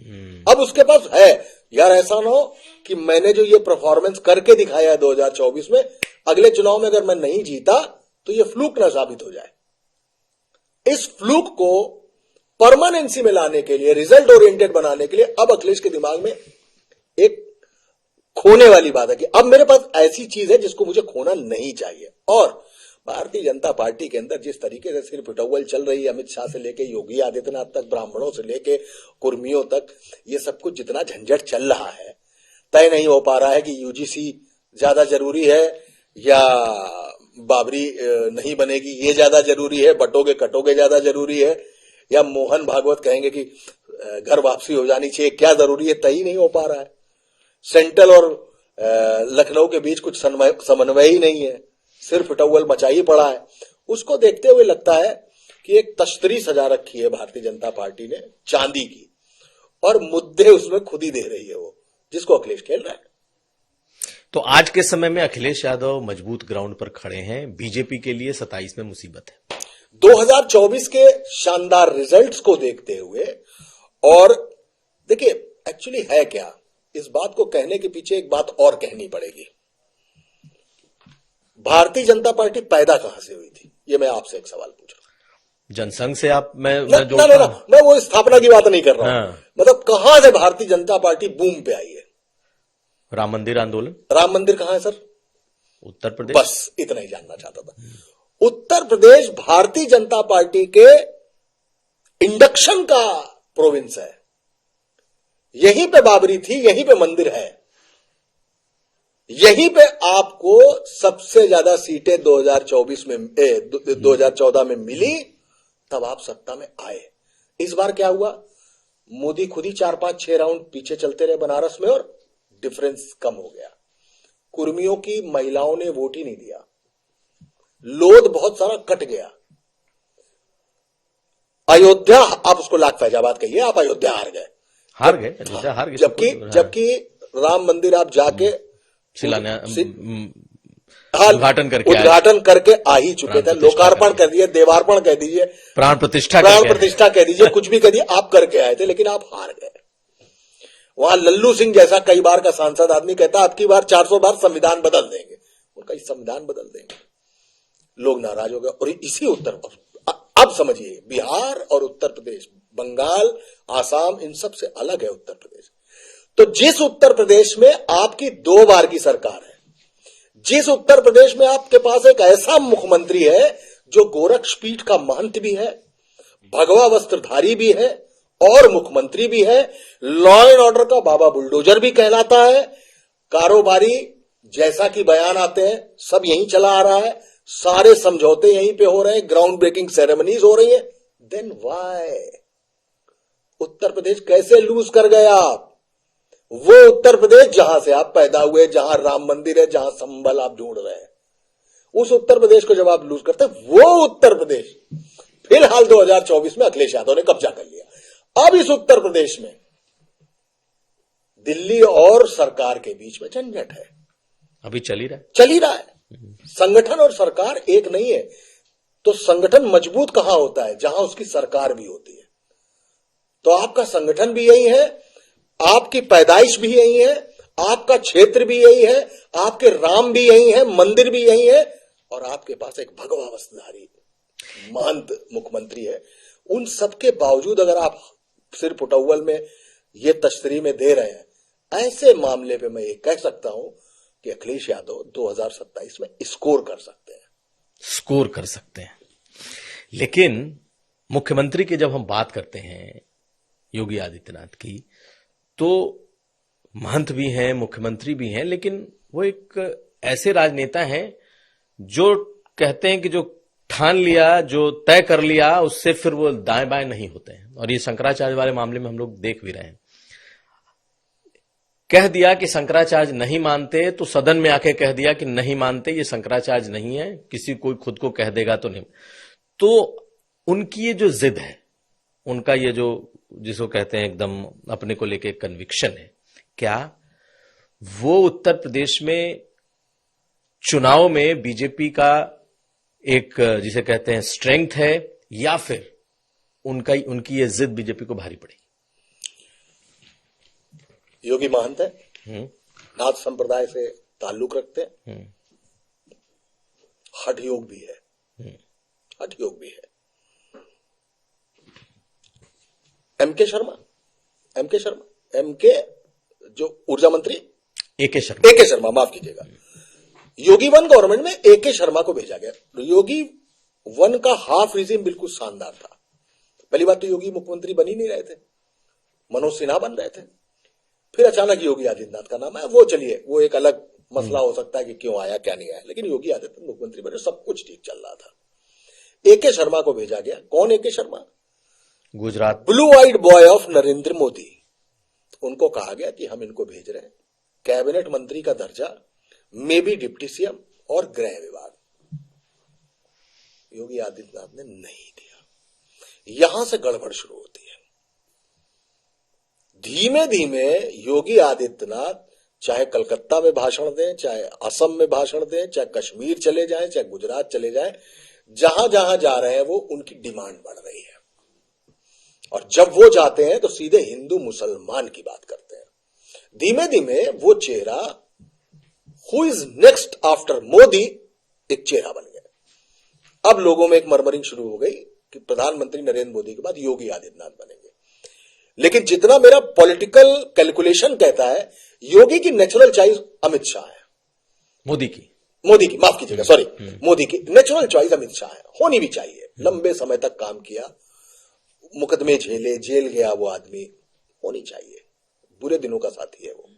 अब उसके पास है। यार ऐसा ना हो कि मैंने जो ये परफॉर्मेंस करके दिखाया है 2024 में, अगले चुनाव में अगर मैं नहीं जीता तो ये फ्लूक ना साबित हो जाए। इस फ्लूक को परमानेंसी में लाने के लिए, रिजल्ट ओरिएंटेड बनाने के लिए अब अखिलेश के दिमाग में एक खोने वाली बात है कि अब मेरे पास ऐसी चीज है जिसको मुझे खोना नहीं चाहिए। और भारतीय जनता पार्टी के अंदर जिस तरीके से सिर्फ पिटौल चल रही है, अमित शाह से लेके योगी आदित्यनाथ तक, ब्राह्मणों से लेके कुर्मियों तक, ये सब कुछ जितना झंझट चल रहा है, तय नहीं हो पा रहा है कि यूजीसी ज्यादा जरूरी है या बाबरी नहीं बनेगी ये ज्यादा जरूरी है, बटोगे कटोगे ज्यादा जरूरी है, या मोहन भागवत कहेंगे कि घर वापसी हो जानी चाहिए, क्या जरूरी है, तय ही नहीं हो पा रहा है। सेंट्रल और लखनऊ के बीच कुछ समन्वय ही नहीं है, सिर्फ टवल मचा ही पड़ा है। उसको देखते हुए लगता है कि एक तश्तरी सजा रखी है भारतीय जनता पार्टी ने चांदी की, और मुद्दे उसमें खुद ही दे रही है वो, जिसको अखिलेश खेल रहा है। तो आज के समय में अखिलेश यादव मजबूत ग्राउंड पर खड़े हैं, बीजेपी के लिए 27 में मुसीबत है। 2024 के शानदार रिजल्ट्स को देखते हुए, और देखिए एक्चुअली है क्या, इस बात को कहने के पीछे एक बात और कहनी पड़ेगी। भारतीय जनता पार्टी पैदा कहां से हुई थी, ये मैं आपसे एक सवाल पूछ रहा हूं। जनसंघ से आप मैं मैं वो स्थापना की बात नहीं कर रहा हूं। हाँ। मतलब कहां से भारतीय जनता पार्टी बूम पे आई है? राम मंदिर आंदोलन। राम मंदिर कहां है सर? उत्तर प्रदेश। बस इतना ही जानना चाहता था। उत्तर प्रदेश भारतीय जनता पार्टी के इंडक्शन का प्रोविंस है। यहीं पे बाबरी थी, यहीं पे मंदिर है, यहीं पे आपको सबसे ज्यादा सीटें 2024 में 2014 में मिली, तब आप सत्ता में आए। इस बार क्या हुआ? मोदी खुद ही 4-5-6 राउंड पीछे चलते रहे बनारस में और डिफरेंस कम हो गया। कुर्मियों की महिलाओं ने वोट ही नहीं दिया, लोध बहुत सारा कट गया। अयोध्या, आप उसको लाख फैजाबाद कहिए, आप अयोध्या हार गए। हार गए। जबकि राम मंदिर आप जाके उद्घाटन करके आ ही चुके थे, लोकार्पण कर दिए, देवार्पण कह दीजिए, प्राण प्रतिष्ठा कह दीजिए, कुछ भी कह दिए, आप करके आए थे, लेकिन आप हार गए। वहां लल्लू सिंह जैसा कई बार का सांसद आदमी कहता अब की बार 400 बार संविधान बदल देंगे, उनका संविधान बदल देंगे। लोग नाराज हो गए। और इसी उत्तर, अब समझिए, बिहार और उत्तर प्रदेश, बंगाल, आसाम, इन सब से अलग है उत्तर प्रदेश। तो जिस उत्तर प्रदेश में आपकी 2 बार की सरकार है, जिस उत्तर प्रदेश में आपके पास एक ऐसा मुख्यमंत्री है जो गोरक्षपीठ का महंत भी है, भगवा वस्त्रधारी भी है और मुख्यमंत्री भी है, लॉ एंड ऑर्डर का बाबा बुलडोजर भी कहलाता है, कारोबारी जैसा कि बयान आते हैं सब यहीं चला आ रहा है, सारे समझौते यहीं पे हो रहे हैं, ग्राउंड ब्रेकिंग सेरेमनीज हो रही है, देन व्हाई उत्तर प्रदेश कैसे लूज कर गए आप? वो उत्तर प्रदेश जहां से आप पैदा हुए, जहां राम मंदिर है, जहां संबल आप ढूंढ रहे हैं, उस उत्तर प्रदेश को जब आप लूज करते हैं, वो उत्तर प्रदेश फिलहाल 2024 में अखिलेश यादव ने कब्जा कर लिया। अब इस उत्तर प्रदेश में दिल्ली और सरकार के बीच में झंझट है, अभी चल ही रहा है। संगठन और सरकार एक नहीं है। तो संगठन मजबूत कहां होता है? जहां उसकी सरकार भी होती है। तो आपका संगठन भी यही है, आपकी पैदाइश भी यही है, आपका क्षेत्र भी यही है, आपके राम भी यही है, मंदिर भी यही है, और आपके पास एक भगवा वस्त्रधारी महंत मुख्यमंत्री है। उन सबके बावजूद अगर आप सिर पुटौल में ये तश्तरी में दे रहे हैं, ऐसे मामले पे मैं ये कह सकता हूं कि अखिलेश यादव 2027 में स्कोर कर सकते हैं। लेकिन मुख्यमंत्री की जब हम बात करते हैं योगी आदित्यनाथ की, तो महंत भी हैं, मुख्यमंत्री भी हैं, लेकिन वो एक ऐसे राजनेता हैं जो कहते हैं कि जो ठान लिया, जो तय कर लिया, उससे फिर वो दाएं बाएं नहीं होते हैं। और ये शंकराचार्य वाले मामले में हम लोग देख भी रहे हैं। कह दिया कि शंकराचार्य नहीं मानते, तो सदन में आके कह दिया कि नहीं मानते, ये शंकराचार्य नहीं है, किसी कोई खुद को कह देगा तो नहीं। तो उनकी ये जो जिद है, उनका ये जो जिसको कहते हैं एकदम अपने को लेके कन्विक्शन है, क्या वो उत्तर प्रदेश में चुनाव में बीजेपी का एक जिसे कहते हैं स्ट्रेंथ है, या फिर उनकी ये जिद बीजेपी को भारी पड़ेगी? योगी महंत है, नाथ संप्रदाय से ताल्लुक रखते हैं, हठ योग भी है, एमके जो ऊर्जा मंत्री एके शर्मा, माफ कीजिएगा, योगी वन गवर्नमेंट में एके शर्मा को भेजा गया। योगी वन का हाफ रिजिम बिल्कुल शानदार था। पहली बात तो योगी मुख्यमंत्री बन ही नहीं रहे थे, मनोज सिन्हा बन रहे थे। फिर अचानक योगी आदित्यनाथ का नाम आया। वो चलिए, वो एक अलग मसला हो सकता है कि क्यों आया क्या नहीं आया, लेकिन योगी आदित्यनाथ मुख्यमंत्री बने, सब कुछ ठीक चल रहा था। एके शर्मा को भेजा गया। कौन AK Sharma? Gujarat blue eyed boy of Narendra Modi. उनको कहा गया कि हम इनको भेज रहे हैं, कैबिनेट मंत्री का दर्जा, मे बी डिप्टी सीएम और गृह विभाग। योगी आदित्यनाथ ने नहीं दिया। यहां से गड़बड़ शुरू होती है। धीमे धीमे योगी आदित्यनाथ चाहे कलकत्ता में भाषण दें, चाहे असम में भाषण दें, चाहे कश्मीर चले जाएं, चाहे गुजरात चले जाएं, जहां जहां जा रहे हैं वो उनकी डिमांड बढ़ रही है। और जब वो जाते हैं तो सीधे हिंदू मुसलमान की बात करते हैं। धीमे धीमे वो चेहरा who is next after Modi एक चेहरा बन गया। अब लोगों में एक मरमरिंग शुरू हो गई कि प्रधानमंत्री नरेंद्र मोदी के बाद योगी आदित्यनाथ बनेंगे। लेकिन जितना मेरा पॉलिटिकल कैलकुलेशन कहता है, योगी की नेचुरल चॉइस अमित शाह है। मोदी की माफ कीजिएगा, सॉरी, मोदी की नेचुरल चॉइस अमित शाह है, होनी भी चाहिए। लंबे समय तक काम किया, मुकदमे झेले, जेल गया वो आदमी, होनी चाहिए, बुरे दिनों का साथी है वो।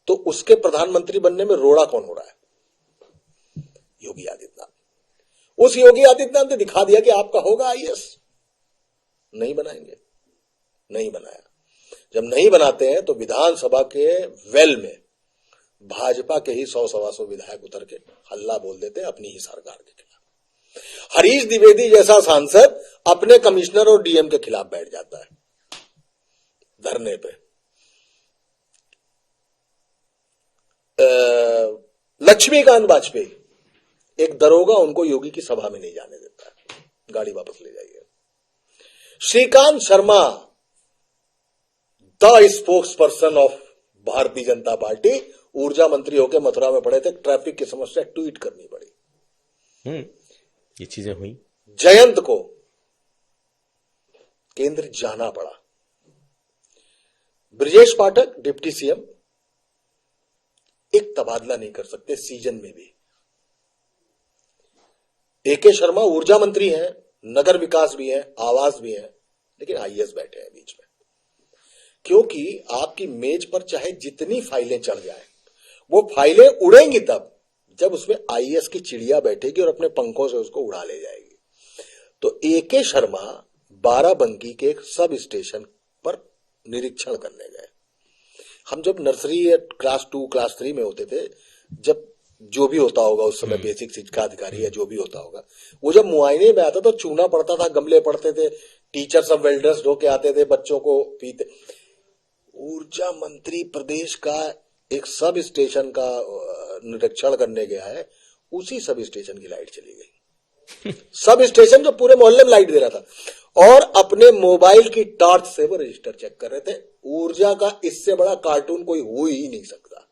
तो उसके प्रधानमंत्री बनने में रोड़ा कौन हो रहा है? योगी आदित्यनाथ। उस योगी आदित्यनाथ ने दिखा दिया कि आपका होगा आईएएस। नहीं बनाएंगे, नहीं बनाया। जब नहीं बनाते हैं तो विधानसभा के वेल में भाजपा के ही 100-125 विधायक उतर के हल्ला बोल देते हैं अपनी ही सरकार के खिलाफ। हरीश द्विवेदी जैसा सांसद अपने कमिश्नर और डीएम के खिलाफ बैठ जाता है धरने पे। लक्ष्मीकांत वाजपेयी, एक दरोगा उनको योगी की सभा में नहीं जाने देता है, गाड़ी वापस ले जाइए। Shrikant Sharma, the spokesperson of Bharatiya Janata party, ऊर्जा मंत्री होकर मथुरा में पड़े थे, ट्रैफिक की समस्या ट्वीट करनी पड़ी। ये चीजें हुई। जयंत को केंद्र जाना पड़ा। ब्रजेश पाठक डिप्टी सीएम, एक तबादला नहीं कर सकते सीजन में भी। एके शर्मा ऊर्जा मंत्री हैं, नगर विकास भी है, आवास भी है, लेकिन आईएएस बैठे हैं बीच में। क्योंकि आपकी मेज पर चाहे जितनी फाइलें चढ़ जाए, वो फाइलें उड़ेंगी तब जब उसमें आईएएस की चिड़िया बैठेगी और अपने पंखों से उसको उड़ा ले जाएगी। तो एके शर्मा बाराबंकी के एक सब स्टेशन पर निरीक्षण करने गए। हम जब नर्सरी क्लास 2 क्लास 3 में होते थे, जब जो भी होता होगा उस समय बेसिक शिक्षा अधिकारी या जो भी होता होगा, वो जब मुआयने में आता तो चूना पड़ता था, गमले पड़ते थे, टीचर सब वेल ड्रेस्ड होके आते थे, बच्चों को पीते। ऊर्जा मंत्री प्रदेश का एक सब स्टेशन का निरीक्षण करने गया है, उसी सब स्टेशन की लाइट चली गई। सब स्टेशन जो पूरे मोहल्ले में लाइट दे रहा था, और अपने मोबाइल की टॉर्च से वो रजिस्टर चेक कर रहे थे। ऊर्जा का इससे बड़ा कार्टून कोई हो ही नहीं सकता।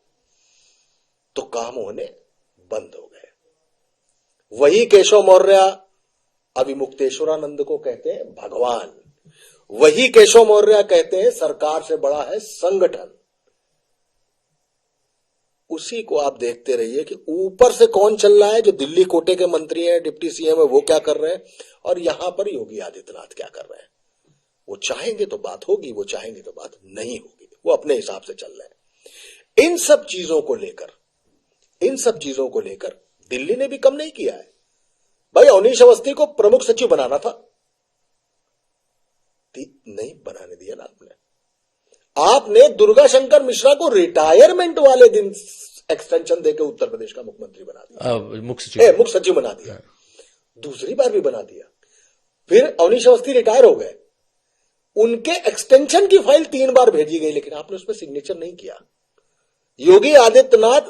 तो काम होने बंद हो गए। वही केशव मौर्य अभी मुक्तेश्वरानंद को कहते हैं भगवान, वही केशव मौर्य कहते हैं सरकार से बड़ा है संगठन। उसी को आप देखते रहिए कि ऊपर से कौन चल रहा है। जो दिल्ली कोटे के मंत्री हैं, डिप्टी सीएम है, वो क्या कर रहे हैं, और यहां पर योगी आदित्यनाथ क्या कर रहे हैं। वो चाहेंगे तो बात होगी, वो चाहेंगे तो बात नहीं होगी, वो अपने हिसाब से चल रहे हैं। इन सब चीजों को लेकर दिल्ली ने भी कम नहीं किया है। भाई अवनीश अवस्थी को प्रमुख सचिव बनाना था, नहीं बनाने दिया ना आपने दुर्गा शंकर मिश्रा को रिटायरमेंट वाले दिन एक्सटेंशन देकर उत्तर प्रदेश का मुख्यमंत्री बना दिया, मुख्य सचिव बना दिया, दूसरी बार भी बना दिया। फिर अवनीश अवस्थी रिटायर हो गए, उनके एक्सटेंशन की फाइल 3 बार भेजी गई, लेकिन आपने उसमें सिग्नेचर नहीं किया। योगी आदित्यनाथ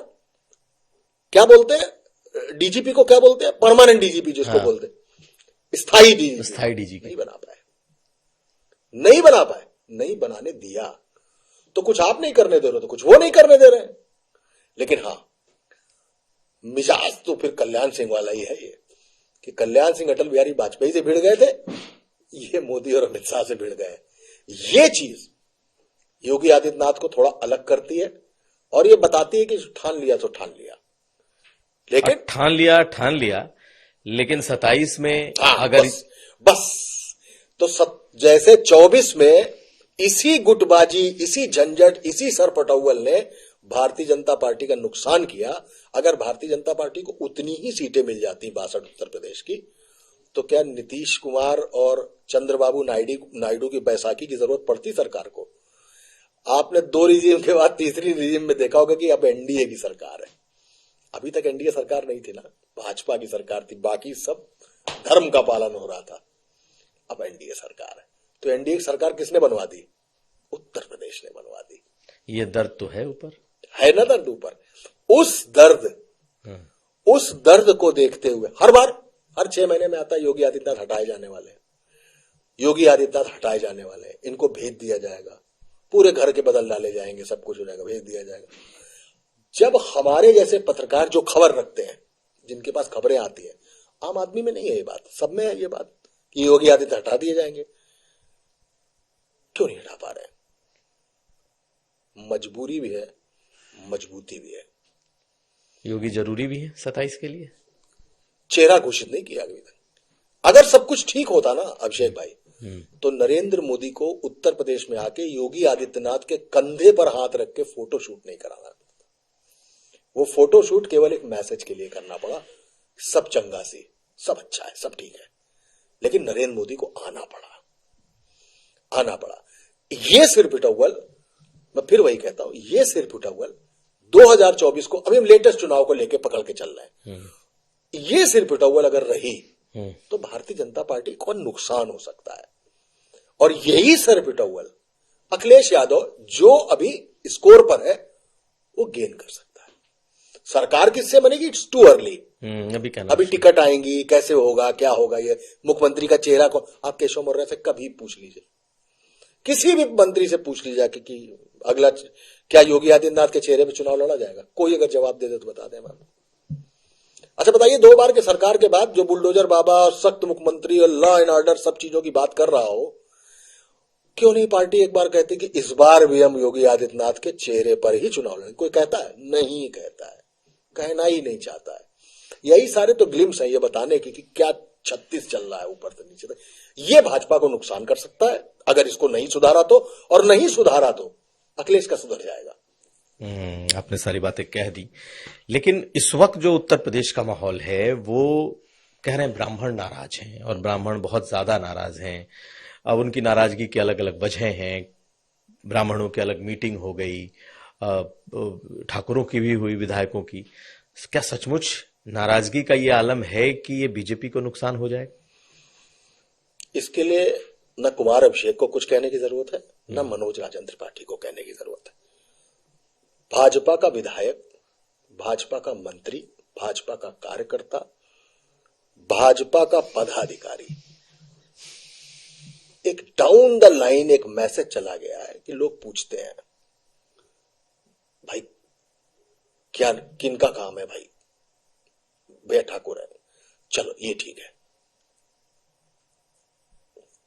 क्या बोलते हैं, डीजीपी को क्या बोलते हैं, परमानेंट डीजीपी जिसको बोलते हैं, स्थायी डीजीपी नहीं बना पाए, नहीं बनाने दिया। तो कुछ आप नहीं करने दे रहे, तो कुछ वो नहीं करने दे रहे हैं। लेकिन हां, मिजाज तो फिर कल्याण सिंह वाला ही है ये, कि कल्याण सिंह अटल बिहारी वाजपेयी से भिड़ गए थे, ये मोदी और अमित शाह से भिड़ गए। ये चीज योगी आदित्यनाथ को थोड़ा अलग करती है और ये बताती है कि ठान लिया तो ठान लिया, लेकिन ठान लिया लेकिन 27 में अगर बस तो जैसे 24 में इसी गुटबाजी, इसी झंझट, इसी सरपटौवल ने भारतीय जनता पार्टी का नुकसान किया। अगर भारतीय जनता पार्टी को उतनी ही सीटें मिल जाती 62 उत्तर प्रदेश की, तो क्या नीतीश कुमार और चंद्रबाबू नायडू की बैसाखी की जरूरत पड़ती सरकार को? आपने 2 रिजीम के बाद तीसरी रिजीम में देखा होगा कि अब एनडीए की सरकार है। अभी तक एनडीए सरकार नहीं थी ना, भाजपा की सरकार थी, बाकी सब धर्म का पालन हो रहा था। अब एनडीए सरकार है, तो एनडीए सरकार किसने बनवा दी? उत्तर प्रदेश ने बनवा दी। ये दर्द तो है ऊपर, है ना दर्द ऊपर। उस दर्द को देखते हुए हर 6 महीने में आता है योगी आदित्यनाथ हटाए जाने वाले हैं, इनको भेज दिया जाएगा। पूरे घर के बदल डाले जाएंगे, सब कुछ हो जाएगा, भेज दिया जाएगा। जब हमारे जैसे पत्रकार जो खबर रखते हैं, जिनके पास खबरें आती है, आम आदमी में नहीं है ये बात, सब में है ये बात कि योगी आदित्य हटा दिए जाएंगे। क्यों नहीं हटा पा रहे? मजबूरी भी है, मजबूती भी है। योगी जरूरी भी है 27 के लिए। चेहरा घोषित नहीं किया अभी तक। अगर सब कुछ ठीक होता ना अभिषेक भाई, तो नरेंद्र मोदी को उत्तर प्रदेश में आके योगी आदित्यनाथ के कंधे पर हाथ रख के फोटो शूट नहीं कराना। वो फोटो शूट केवल एक मैसेज के लिए करना पड़ा, सब चंगा सी, सब अच्छा है, सब ठीक है, लेकिन नरेंद्र मोदी को आना पड़ा। ये सिर्फ इटौवल, मैं फिर वही कहता हूं, ये सिर्फ इटौवल 2024 को, अभी हम लेटेस्ट चुनाव को लेकर पकड़ के चल रहे हैं, ये सिर्फ इटौवल अगर रही तो भारतीय जनता पार्टी को नुकसान हो सकता है। और यही सिर्फ इटौवल अखिलेश यादव जो अभी स्कोर पर है वो गेन कर सकता है। सरकार किससे बनेगी? It's too early. अभी टिकट आएंगी, कैसे होगा, क्या होगा, ये मुख्यमंत्री का चेहरा को आप केशव मौर्य से कभी पूछ लीजिए, किसी भी मंत्री से पूछ लीजिए कि अगला क्या योगी आदित्यनाथ के चेहरे पे चुनाव लड़ा जाएगा, कोई अगर जवाब दे दे तो बता दें मैम। अच्छा बताइए, 2 बार के सरकार के बाद जो बुलडोजर बाबा, सख्त मुख्यमंत्री और लॉ एंड ऑर्डर सब चीजों की बात कर रहा हो, क्यों नहीं पार्टी एक बार कहती कि इस बार भी हम योगी आदित्यनाथ के चेहरे पर ही चुनाव लड़ेंगे? कोई कहता है? नहीं कहता है, कहना ही नहीं चाहता है। यही सारे तो ग्लिम्स है ये बताने की कि क्या 36 चल रहा है ऊपर से नीचे तक। ये भाजपा को नुकसान कर सकता है अगर इसको नहीं सुधारा तो, और नहीं सुधारा तो अखिलेश का सुधर जाएगा। आपने सारी बातें कह दी, लेकिन इस वक्त जो उत्तर प्रदेश का माहौल है वो कह रहे हैं ब्राह्मण नाराज हैं, और ब्राह्मण बहुत ज्यादा नाराज हैं। अब उनकी नाराजगी की अलग अलग वजह हैं। ब्राह्मणों की अलग मीटिंग हो गई, ठाकुरों की भी हुई, विधायकों की। क्या सचमुच नाराजगी का ये आलम है कि ये बीजेपी को नुकसान हो जाए? इसके लिए न कुमार अभिषेक को कुछ कहने की जरूरत है, न मनोज राजन त्रिपाठी को कहने की जरूरत है। भाजपा का विधायक, भाजपा का मंत्री, भाजपा का कार्यकर्ता, भाजपा का पदाधिकारी, एक डाउन द लाइन एक मैसेज चला गया है कि लोग पूछते हैं भाई क्या किनका काम है भाई, भैया ठाकुर है, चलो ये ठीक है।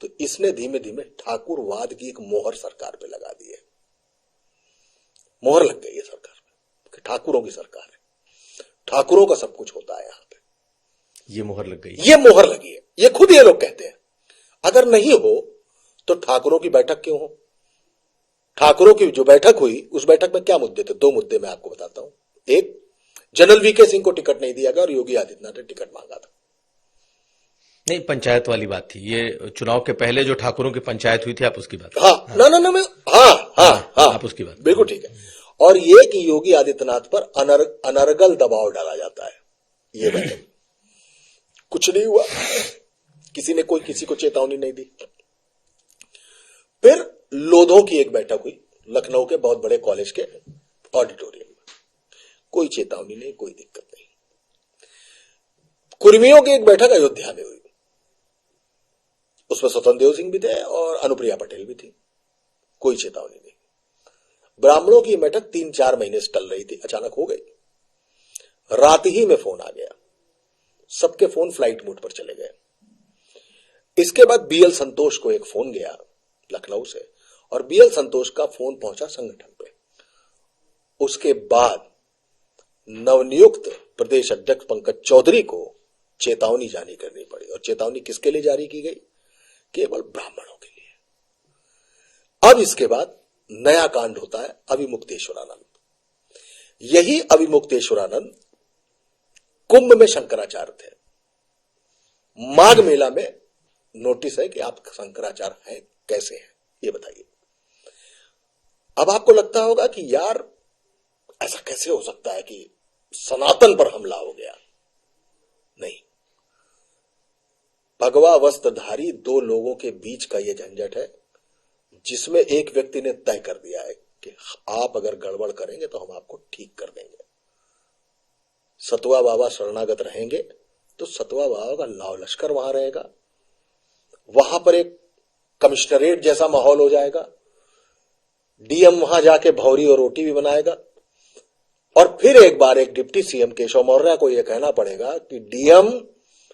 तो इसने धीमे धीमे ठाकुरवाद की एक मोहर सरकार पे लगा दी है। मोहर लग गई है सरकार पे कि ठाकुरों की सरकार है, ठाकुरों का सब कुछ होता है यहां पे। ये मोहर लग गई, ये मोहर लगी है, ये खुद ये लोग कहते हैं। अगर नहीं हो तो ठाकुरों की बैठक क्यों हो? ठाकुरों की जो बैठक हुई उस बैठक में क्या मुद्दे थे? 2 मुद्दे मैं आपको बताता हूं। एक, जनरल वीके सिंह को टिकट नहीं दिया गया और योगी आदित्यनाथ ने टिकट मांगा था। नहीं, पंचायत वाली बात थी ये, चुनाव के पहले जो ठाकुरों की पंचायत हुई थी, आप उसकी बात? हाँ, ना मैं हाँ आप उसकी बात बिल्कुल ठीक है। और ये कि योगी आदित्यनाथ पर अनर्गल दबाव डाला जाता है, ये बैठक कुछ नहीं हुआ, किसी ने कोई किसी को चेतावनी नहीं दी। फिर लोधों की एक बैठक हुई लखनऊ के बहुत बड़े कॉलेज के ऑडिटोरियम में, कोई चेतावनी नहीं, कोई दिक्कत नहीं। कुर्मियों की एक बैठक अयोध्या में हुई, उसमें स्वतंत्र देव सिंह भी थे और अनुप्रिया पटेल भी थी, कोई चेतावनी नहीं। ब्राह्मणों की बैठक 3-4 महीने से टल रही थी, अचानक हो गई। रात ही में फोन आ गया, सबके फोन फ्लाइट मोड पर चले गए। इसके बाद बीएल संतोष को एक फोन गया लखनऊ से, और बीएल संतोष का फोन पहुंचा संगठन पे। उसके बाद नवनियुक्त प्रदेश अध्यक्ष पंकज चौधरी को चेतावनी जारी करनी पड़ी, और चेतावनी किसके लिए जारी की गई? केवल ब्राह्मणों के लिए। अब इसके बाद नया कांड होता है अभिमुक्तेश्वरानंद। यही अभिमुक्तेश्वरानंद कुंभ में शंकराचार्य थे। माघ मेला में नोटिस है कि आप शंकराचार्य हैं, कैसे हैं ये बताइए। अब आपको लगता होगा कि यार ऐसा कैसे हो सकता है कि सनातन पर हमला हो गया। नहीं, भगवा वस्त्रधारी 2 लोगों के बीच का यह झंझट है, जिसमें एक व्यक्ति ने तय कर दिया है कि आप अगर गड़बड़ करेंगे तो हम आपको ठीक कर देंगे। सतुआ बाबा शरणागत रहेंगे तो सतुआ बाबा का लाव लश्कर वहां रहेगा, वहां पर एक कमिश्नरेट जैसा माहौल हो जाएगा। डीएम वहां जाके भौरी और रोटी भी बनाएगा। और फिर एक बार एक डिप्टी सीएम केशव मौर्य को यह कहना पड़ेगा कि डीएम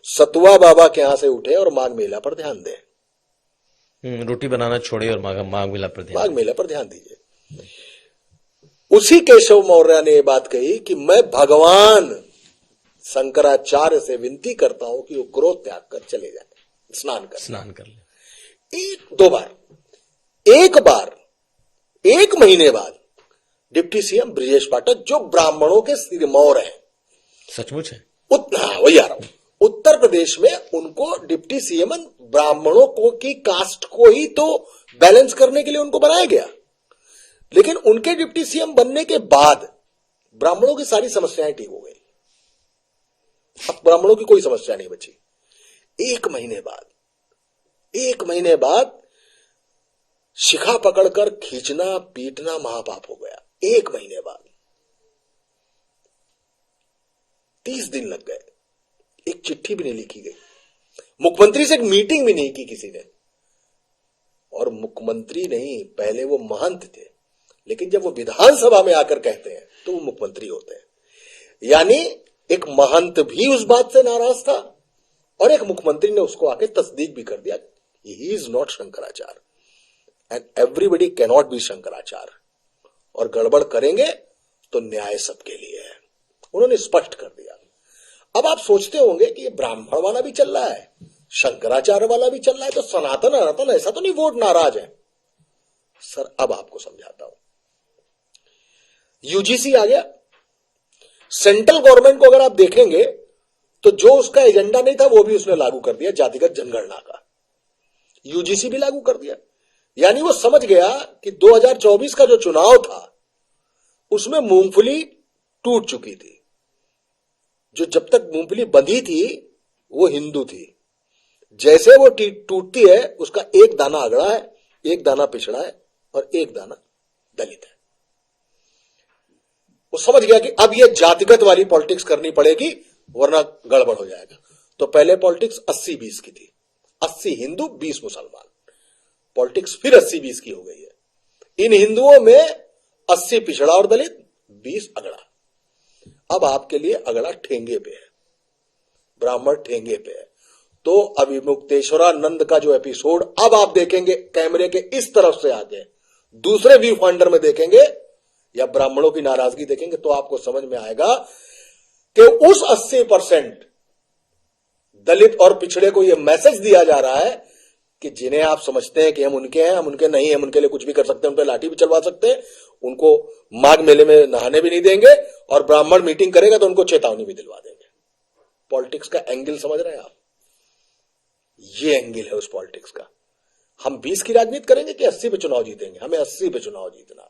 सतुआ बाबा के यहां से उठे और माघ मेला पर ध्यान दें। रोटी बनाना छोड़े और माघ मेला पर माघ मेला पर ध्यान दीजिए। उसी केशव मौर्य ने यह बात कही कि मैं भगवान शंकराचार्य से विनती करता हूं कि वो क्रोध त्याग कर चले जाए, स्नान कर ले। एक बार 1 महीने बाद डिप्टी सीएम ब्रिजेश पाठक, जो ब्राह्मणों के सिरमौर हैं, सचमुच है, वही आ रहा हूं, उत्तर प्रदेश में उनको डिप्टी सीएम ब्राह्मणों को की कास्ट को ही तो बैलेंस करने के लिए उनको बनाया गया। लेकिन उनके डिप्टी सीएम बनने के बाद ब्राह्मणों की सारी समस्याएं ठीक हो गई। अब ब्राह्मणों की कोई समस्या नहीं बची। 1 महीने बाद शिखा पकड़कर खींचना पीटना महापाप हो गया। 1 महीने बाद 30 दिन लग गए, एक चिट्ठी भी नहीं लिखी गई, मुख्यमंत्री से एक मीटिंग भी नहीं की किसी ने। और मुख्यमंत्री नहीं, पहले वो महंत थे, लेकिन जब वो विधानसभा में आकर कहते हैं तो वो मुख्यमंत्री होते हैं। यानी एक महंत भी उस बात से नाराज था और एक मुख्यमंत्री ने उसको आके तस्दीक भी कर दिया, he is not Shankaracharya and everybody cannot be Shankaracharya, और गड़बड़ करेंगे तो न्याय सबके लिए है। उन्होंने स्पष्ट कर दिया। अब आप सोचते होंगे कि ये ब्राह्मण वाला भी चल रहा है, शंकराचार्य वाला भी चल रहा है, तो सनातन ऐसा तो नहीं वोट नाराज है। सर अब आपको समझाता हूं। यूजीसी आ गया। सेंट्रल गवर्नमेंट को अगर आप देखेंगे तो जो उसका एजेंडा नहीं था वो भी उसने लागू कर दिया, जातिगत जनगणना का। यूजीसी भी लागू कर दिया। यानी वो समझ गया कि 2024 का जो चुनाव था उसमें मूंगफली टूट चुकी थी। जो जब तक मूंगफली बंधी थी वो हिंदू थी, जैसे वो टूटती है उसका एक दाना अगड़ा है, एक दाना पिछड़ा है और एक दाना दलित है। वो समझ गया कि अब ये जातिगत वाली पॉलिटिक्स करनी पड़ेगी वरना गड़बड़ हो जाएगा। तो पहले पॉलिटिक्स 80-20 की थी, 80 हिंदू 20 मुसलमान। पॉलिटिक्स फिर 80-20 की हो गई है। इन हिंदुओं में 80 पिछड़ा और दलित, 20 अगड़ा। अब आपके लिए अगड़ा ठेंगे पे है, ब्राह्मण ठेंगे पे है। तो अभिमुक्तेश्वरानंद का जो एपिसोड अब आप देखेंगे कैमरे के इस तरफ से आके दूसरे व्यू पॉइंटर में देखेंगे या ब्राह्मणों की नाराजगी देखेंगे तो आपको समझ में आएगा कि उस 80% दलित और पिछड़े को यह मैसेज दिया जा रहा है कि जिन्हें आप समझते हैं कि हम उनके हैं, हम उनके नहीं, हम उनके लिए कुछ भी कर सकते हैं, उन पर लाठी भी चलवा सकते हैं, उनको माघ मेले में नहाने भी नहीं देंगे, और ब्राह्मण मीटिंग करेगा तो उनको चेतावनी भी दिलवा देंगे। पॉलिटिक्स का एंगल समझ रहे हैं आप? ये एंगल है उस पॉलिटिक्स का। हम 20 की राजनीति करेंगे कि 80 पे चुनाव जीतेंगे? हमें 80 पे चुनाव जीतना है।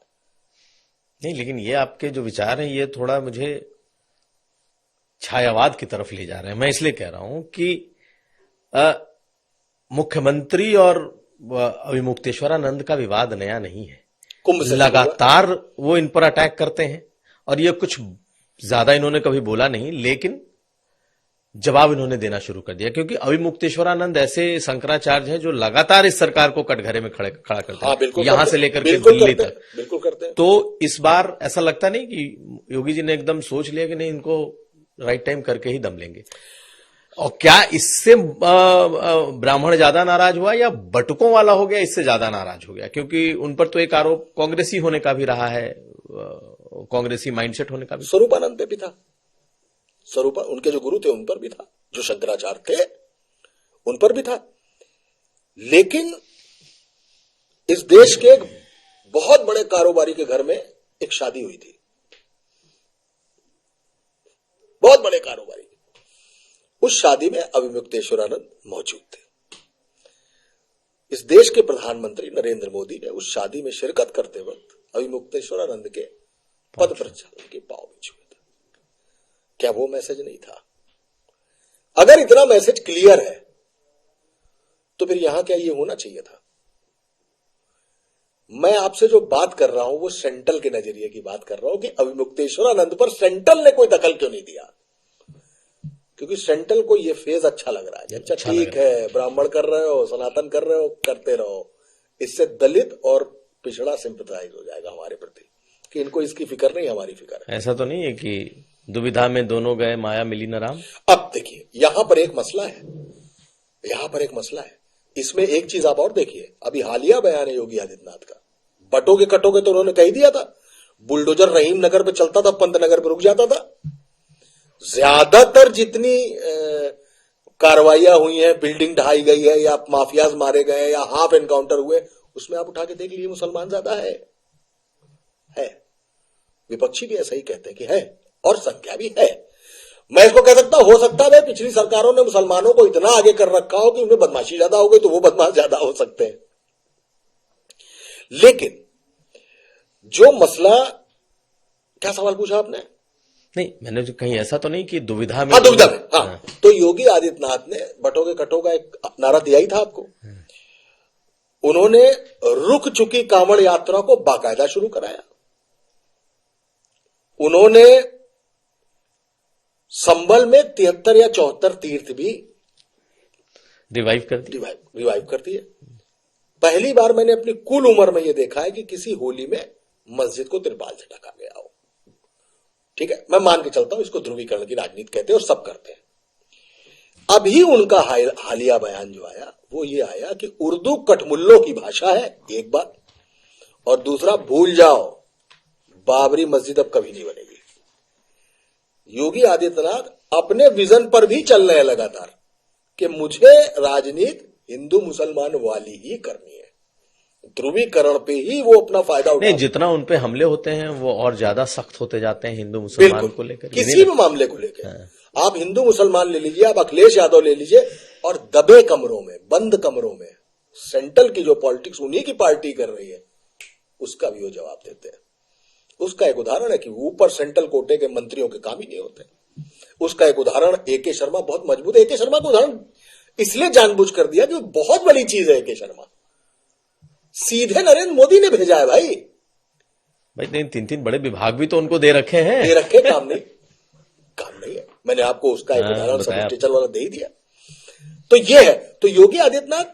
नहीं, लेकिन ये आपके जो विचार हैं ये थोड़ा मुझे छायावाद की तरफ ले जा रहे हैं। मैं इसलिए कह रहा हूं कि मुख्यमंत्री और अभिमुक्तेश्वरानंद का विवाद नया नहीं है, लगातार वो इन पर अटैक करते हैं और ये कुछ ज्यादा इन्होंने कभी बोला नहीं, लेकिन जवाब इन्होंने देना शुरू कर दिया। क्योंकि अभिमुक्तेश्वरानंद ऐसे शंकराचार्य हैं जो लगातार इस सरकार को कटघरे में खड़ा करते हैं, यहां से लेकर के दिल्ली तक। बिल्कुल करते हैं। तो इस बार ऐसा लगता नहीं कि योगी जी ने एकदम सोच लिया कि नहीं, इनको राइट टाइम करके ही दम लेंगे? और क्या इससे ब्राह्मण ज्यादा नाराज हुआ या बटुकों वाला हो गया इससे ज्यादा नाराज हो गया? क्योंकि उन पर तो एक आरोप कांग्रेसी होने का भी रहा है, कांग्रेसी माइंडसेट होने का भी। स्वरूपानंद पे भी था, स्वरूप उनके जो गुरु थे उन पर भी था, जो शंकराचार्य थे उन पर भी था। लेकिन इस देश के एक बहुत बड़े कारोबारी के घर में एक शादी हुई थी, बहुत बड़े कारोबारी। उस शादी में अभिमुक्तेश्वरानंद मौजूद थे। इस देश के प्रधानमंत्री नरेंद्र मोदी ने उस शादी में शिरकत करते वक्त अभिमुक्तेश्वरानंद के पद प्रक्षालन के पांव में छुए थे। क्या वो मैसेज नहीं था? अगर इतना मैसेज क्लियर है तो फिर यहां क्या ये होना चाहिए था? मैं आपसे जो बात कर रहा हूं वो सेंट्रल के नजरिए की बात कर रहा हूं कि अभिमुक्तेश्वरानंद पर सेंट्रल ने कोई दखल क्यों नहीं दिया? क्योंकि सेंट्रल को ये फेज अच्छा लग रहा है। अच्छा ठीक है, ब्राह्मण कर रहे हो, सनातन कर रहे हो, करते रहो, इससे दलित और पिछड़ा सिंपथाइज हो जाएगा हमारे प्रति कि इनको इसकी फिक्र नहीं, हमारी फिक्र है। ऐसा तो नहीं है कि दुविधा में दोनों गए माया मिली न राम। अब देखिए यहां पर एक मसला है, यहां पर एक मसला है। इसमें एक चीज आप और देखिए, अभी हालिया बयान है योगी आदित्यनाथ का, बटोगे कटोगे तो उन्होंने कह दिया था, बुलडोजर रहीम नगर पे चलता था, पंतनगर पे रुक जाता था। ज्यादातर जितनी कार्रवाइयां हुई हैं, बिल्डिंग ढाई गई है या माफियाज मारे गए या हाफ एनकाउंटर हुए, उसमें आप उठा के देख लीजिए मुसलमान ज्यादा है। विपक्षी भी ऐसा ही कहते हैं कि है, और संख्या भी है। मैं इसको कह सकता हूं, हो सकता है पिछली सरकारों ने मुसलमानों को इतना आगे कर रखा हो कि उन्हें बदमाशी ज्यादा हो गई तो वो बदमाश ज्यादा हो सकते हैं। लेकिन जो मसला, क्या सवाल पूछा आपने? नहीं, मैंने जो कहीं ऐसा तो नहीं कि दुविधा में। हाँ, दुविधा में। हाँ, तो योगी आदित्यनाथ ने बटोगे कटोगा एक नारा दिया ही था आपको। उन्होंने रुक चुकी कांवड़ यात्रा को बाकायदा शुरू कराया। उन्होंने संबल में 73 या 74 तीर्थ भी रिवाइव कर दिए। पहली बार मैंने अपनी कुल उम्र में यह देखा है कि किसी होली में मस्जिद को तिरपाल से ढका गया हो। ठीक है, मैं मान के चलता हूं इसको ध्रुवीकरण की राजनीति कहते हैं और सब करते हैं। अभी उनका हालिया बयान जो आया वो ये आया कि उर्दू कठमुल्लों की भाषा है, एक बात, और दूसरा भूल जाओ बाबरी मस्जिद अब कभी नहीं बनेगी। योगी आदित्यनाथ अपने विजन पर भी चल रहे हैं लगातार कि मुझे राजनीति हिंदू मुसलमान वाली ही करनी है, ध्रुवीकरण पे ही वो अपना फायदा उठा। नहीं, जितना उनपे हमले होते हैं वो और ज्यादा सख्त होते जाते हैं हिंदू मुसलमान को लेकर, किसी भी मामले को लेकर। हाँ। आप हिंदू मुसलमान ले लीजिए, आप अखिलेश यादव ले लीजिए, और दबे कमरों में, बंद कमरों में सेंट्रल की जो पॉलिटिक्स उन्हीं की पार्टी कर रही है, उसका भी वो जवाब देते हैं। उसका एक उदाहरण है कि ऊपर सेंट्रल कोटे के मंत्रियों के काम ही नहीं होते। उसका एक उदाहरण एके शर्मा बहुत मजबूत है। एके शर्मा का उदाहरण इसलिए जानबूझ कर दिया कि बहुत बड़ी चीज है। एके शर्मा सीधे नरेंद्र मोदी ने भेजा है भाई। भाई 3 बड़े विभाग भी तो उनको दे रखे हैं। दे रखे, काम नहीं है। मैंने आपको उसका एक उदाहरण सब टीचर वाला दे ही दिया। तो ये है, तो योगी आदित्यनाथ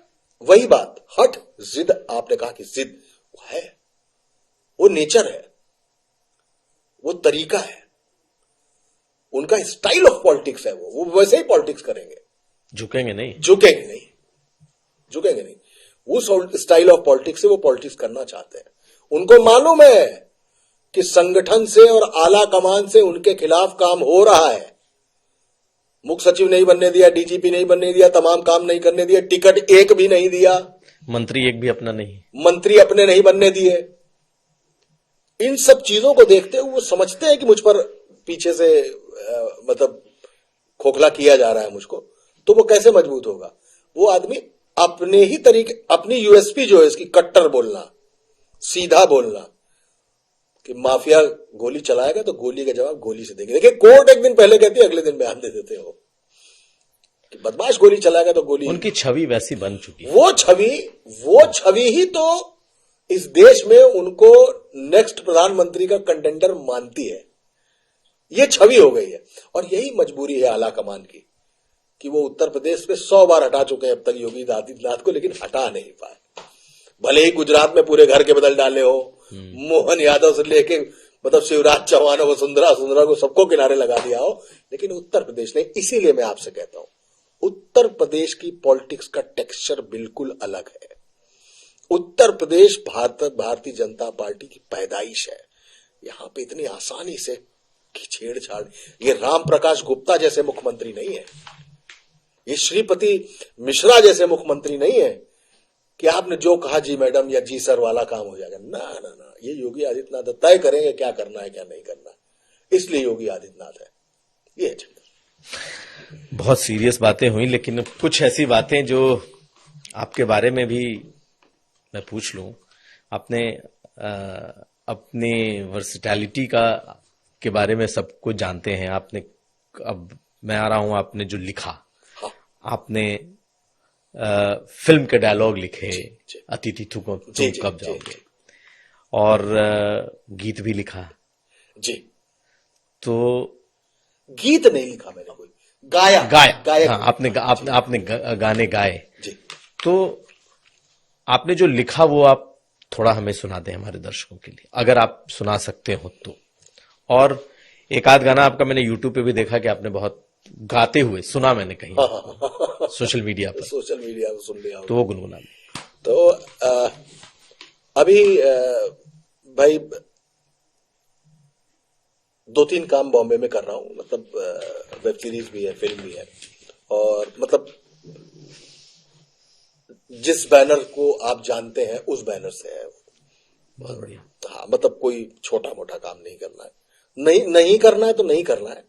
वही बात, हट जिद, आपने कहा कि जिद है, वो नेचर है, वो तरीका है, उनका स्टाइल ऑफ पॉलिटिक्स है, वो वैसे ही पॉलिटिक्स करेंगे। झुकेंगे नहीं। उस स्टाइल ऑफ पॉलिटिक्स से वो पॉलिटिक्स करना चाहते हैं। उनको मालूम है कि संगठन से और आला कमान से उनके खिलाफ काम हो रहा है। मुख्य सचिव नहीं बनने दिया, डीजीपी नहीं बनने दिया, तमाम काम नहीं करने दिया, टिकट एक भी नहीं दिया, मंत्री एक भी अपना नहीं, मंत्री अपने नहीं बनने दिए। इन सब चीजों को देखते हुए वो समझते हैं कि मुझ पर पीछे से मतलब खोखला किया जा रहा है मुझको, तो वो कैसे मजबूत होगा। वो आदमी अपने ही तरीके, अपनी यूएसपी जो है इसकी, कट्टर बोलना, सीधा बोलना, कि माफिया गोली चलाएगा तो गोली का जवाब गोली से देंगे। देखिए कोर्ट एक दिन पहले कहती है, अगले दिन बयान दे देते हो कि बदमाश गोली चलाएगा तो गोली। उनकी छवि वैसी बन चुकी है। वो छवि ही तो इस देश में उनको नेक्स्ट प्रधानमंत्री का कंटेंडर मानती है। ये छवि हो गई है, और यही मजबूरी है आला कमान की कि वो उत्तर प्रदेश पे 100 बार हटा चुके हैं अब तक योगी आदित्यनाथ को, लेकिन हटा नहीं पाए। भले ही गुजरात में पूरे घर के बदल डाले हो, मोहन यादव से लेके मतलब शिवराज चौहान, वसुंधरा को सबको किनारे लगा दिया हो, लेकिन उत्तर प्रदेश ने, इसीलिए मैं आपसे कहता हूं उत्तर प्रदेश की पॉलिटिक्स का टेक्सचर बिल्कुल अलग है। उत्तर प्रदेश भारतीय जनता पार्टी की पैदाइश है। यहां पे इतनी आसानी से की छेड़छाड़, ये राम प्रकाश गुप्ता जैसे मुख्यमंत्री नहीं है, ये श्रीपति मिश्रा जैसे मुख्यमंत्री नहीं है कि आपने जो कहा जी मैडम या जी सर वाला काम हो जाएगा। ना, ये योगी आदित्यनाथ तय करेंगे क्या करना है क्या नहीं करना, इसलिए योगी आदित्यनाथ है। ये है। बहुत सीरियस बातें हुई, लेकिन कुछ ऐसी बातें जो आपके बारे में भी मैं पूछ लूं। आपने अपने वर्सिटैलिटी के बारे में सब कुछ जानते हैं। आपने, अब मैं आ रहा हूं, आपने जो लिखा, आपने फिल्म के डायलॉग लिखे, अतिथि तुम कब जाओगे, और गीत भी लिखा जी। तो गीत नहीं लिखा मैंने, कोई गाया। हाँ, आपने गाने गाए जी। तो आपने जो लिखा वो आप थोड़ा हमें सुना दें हमारे दर्शकों के लिए, अगर आप सुना सकते हो तो। और एक आध गाना आपका मैंने यूट्यूब पे भी देखा कि आपने बहुत गाते हुए सुना, मैंने कहीं सोशल मीडिया पर, सोशल मीडिया पर सुन लिया तो वो गुनगुना लें। तो अभी भाई 2-3 काम बॉम्बे में कर रहा हूँ, मतलब वेब सीरीज भी है, फिल्म भी है, और मतलब जिस बैनर को आप जानते हैं उस बैनर से है। बहुत बढ़िया। हाँ, मतलब कोई छोटा मोटा काम नहीं करना है, नहीं करना है तो नहीं करना है,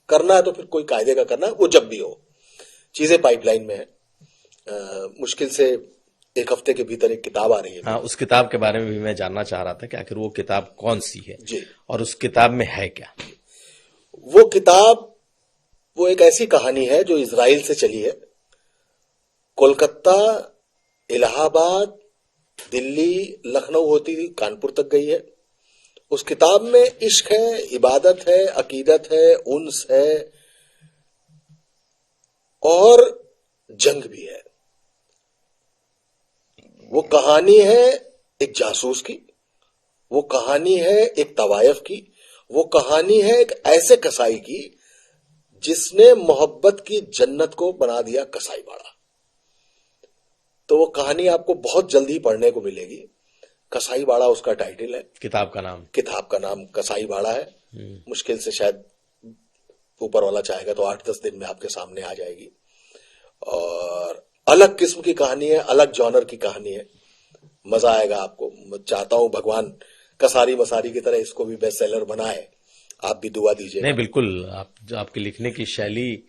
करना है तो फिर कोई कायदे का करना है, वो जब भी हो। चीजें पाइपलाइन में है, मुश्किल से 1 हफ्ते के भीतर एक किताब आ रही है। हाँ, उस किताब के बारे में भी मैं जानना चाह रहा था कि आखिर वो किताब कौन सी है जी, और उस किताब में है क्या। वो किताब, वो एक ऐसी कहानी है जो इजराइल से चली है, कोलकाता, इलाहाबाद, दिल्ली, लखनऊ होती हुई कानपुर तक गई है। उस किताब में इश्क है, इबादत है, अकीदत है, उन्स है और जंग भी है। वो कहानी है एक जासूस की, वो कहानी है एक तवायफ की, वो कहानी है एक ऐसे कसाई की जिसने मोहब्बत की जन्नत को बना दिया कसाई बाड़ा। तो वो कहानी आपको बहुत जल्दी पढ़ने को मिलेगी। कसाई बाड़ा उसका टाइटल है, किताब का नाम कसाई बाड़ा है। मुश्किल से शायद ऊपर वाला चाहेगा तो 8-10 दिन में आपके सामने आ जाएगी। और अलग किस्म की कहानी है, अलग जॉनर की कहानी है, मजा आएगा आपको। मैं चाहता हूं भगवान कसारी मसारी की तरह इसको भी बेस्ट सेलर बनाए, आप भी दुआ दीजिए। नहीं, बिल्कुल, आपके लिखने की शैली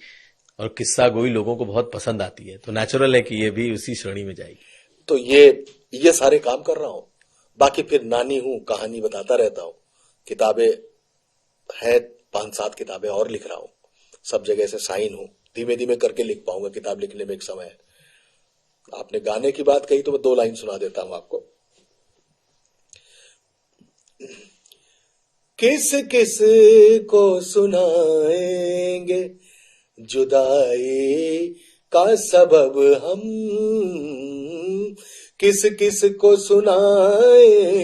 और किस्सा गोई लोगों को बहुत पसंद आती है, तो नेचुरल है कि ये भी उसी श्रेणी में जाएगी। तो ये सारे काम कर रहा हूं। बाकी फिर नानी हूं, कहानी बताता रहता हूं, किताबें हैं, 5-7 किताबें और लिख रहा हूं, सब जगह से साइन हूं। धीमे धीमे करके लिख पाऊंगा, किताब लिखने में एक समय है। आपने गाने की बात कही तो मैं 2 लाइन सुना देता हूं आपको। किस किस को सुनाएंगे जुदाई का सबब हम, किस किस को सुनाएंगे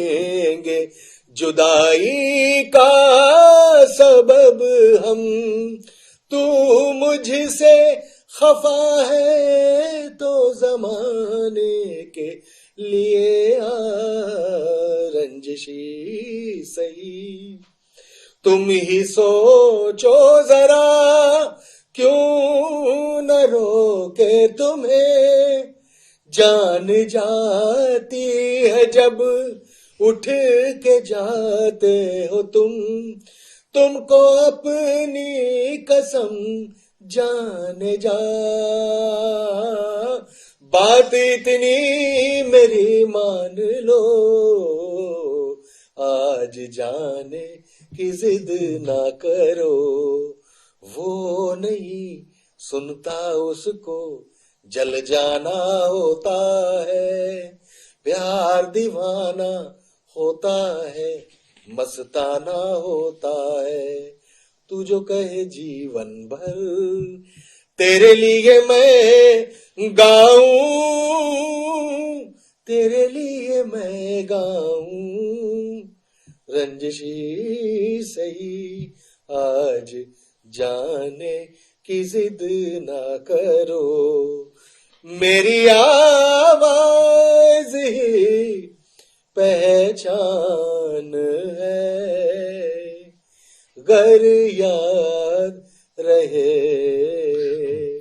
जुदाई का सबब हम। तू मुझसे खफा है तो जमाने के लिए रंजिशी सही। तुम ही सोचो जरा क्यों न रोके तुम्हें, जान जाती है जब उठ के जाते हो तुमको अपनी कसम जाने जा। बात इतनी मेरी मान लो, आज जाने की जिद ना करो। वो नहीं सुनता उसको जल जाना होता है, प्यार दीवाना होता है, मस्ताना होता है। तू जो कहे जीवन भर तेरे लिए मैं गाऊं, तेरे लिए मैं गाऊं, रंजिशी सही आज जाने की जिद ना करो। मेरी आवाज ही पहचान है, गर याद रहे।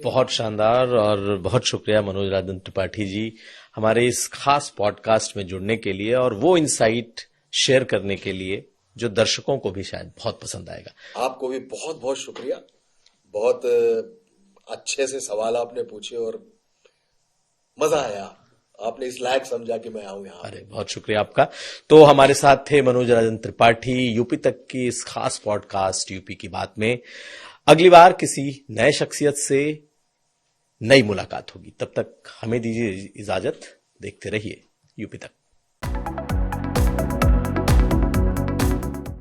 बहुत शानदार और बहुत शुक्रिया मनोज राजन त्रिपाठी जी, हमारे इस खास पॉडकास्ट में जुड़ने के लिए और वो इनसाइट शेयर करने के लिए जो दर्शकों को भी शायद बहुत पसंद आएगा। आपको भी बहुत बहुत शुक्रिया, बहुत अच्छे से सवाल आपने पूछे और मजा आया, आपने इस लायक समझा कि मैं आऊं यहाँ। अरे बहुत शुक्रिया आपका। तो हमारे साथ थे मनोज राजन त्रिपाठी, यूपी तक की इस खास पॉडकास्ट यूपी की बात में। अगली बार किसी नए शख्सियत से नई मुलाकात होगी, तब तक हमें दीजिए इजाजत। देखते रहिए यूपी तक।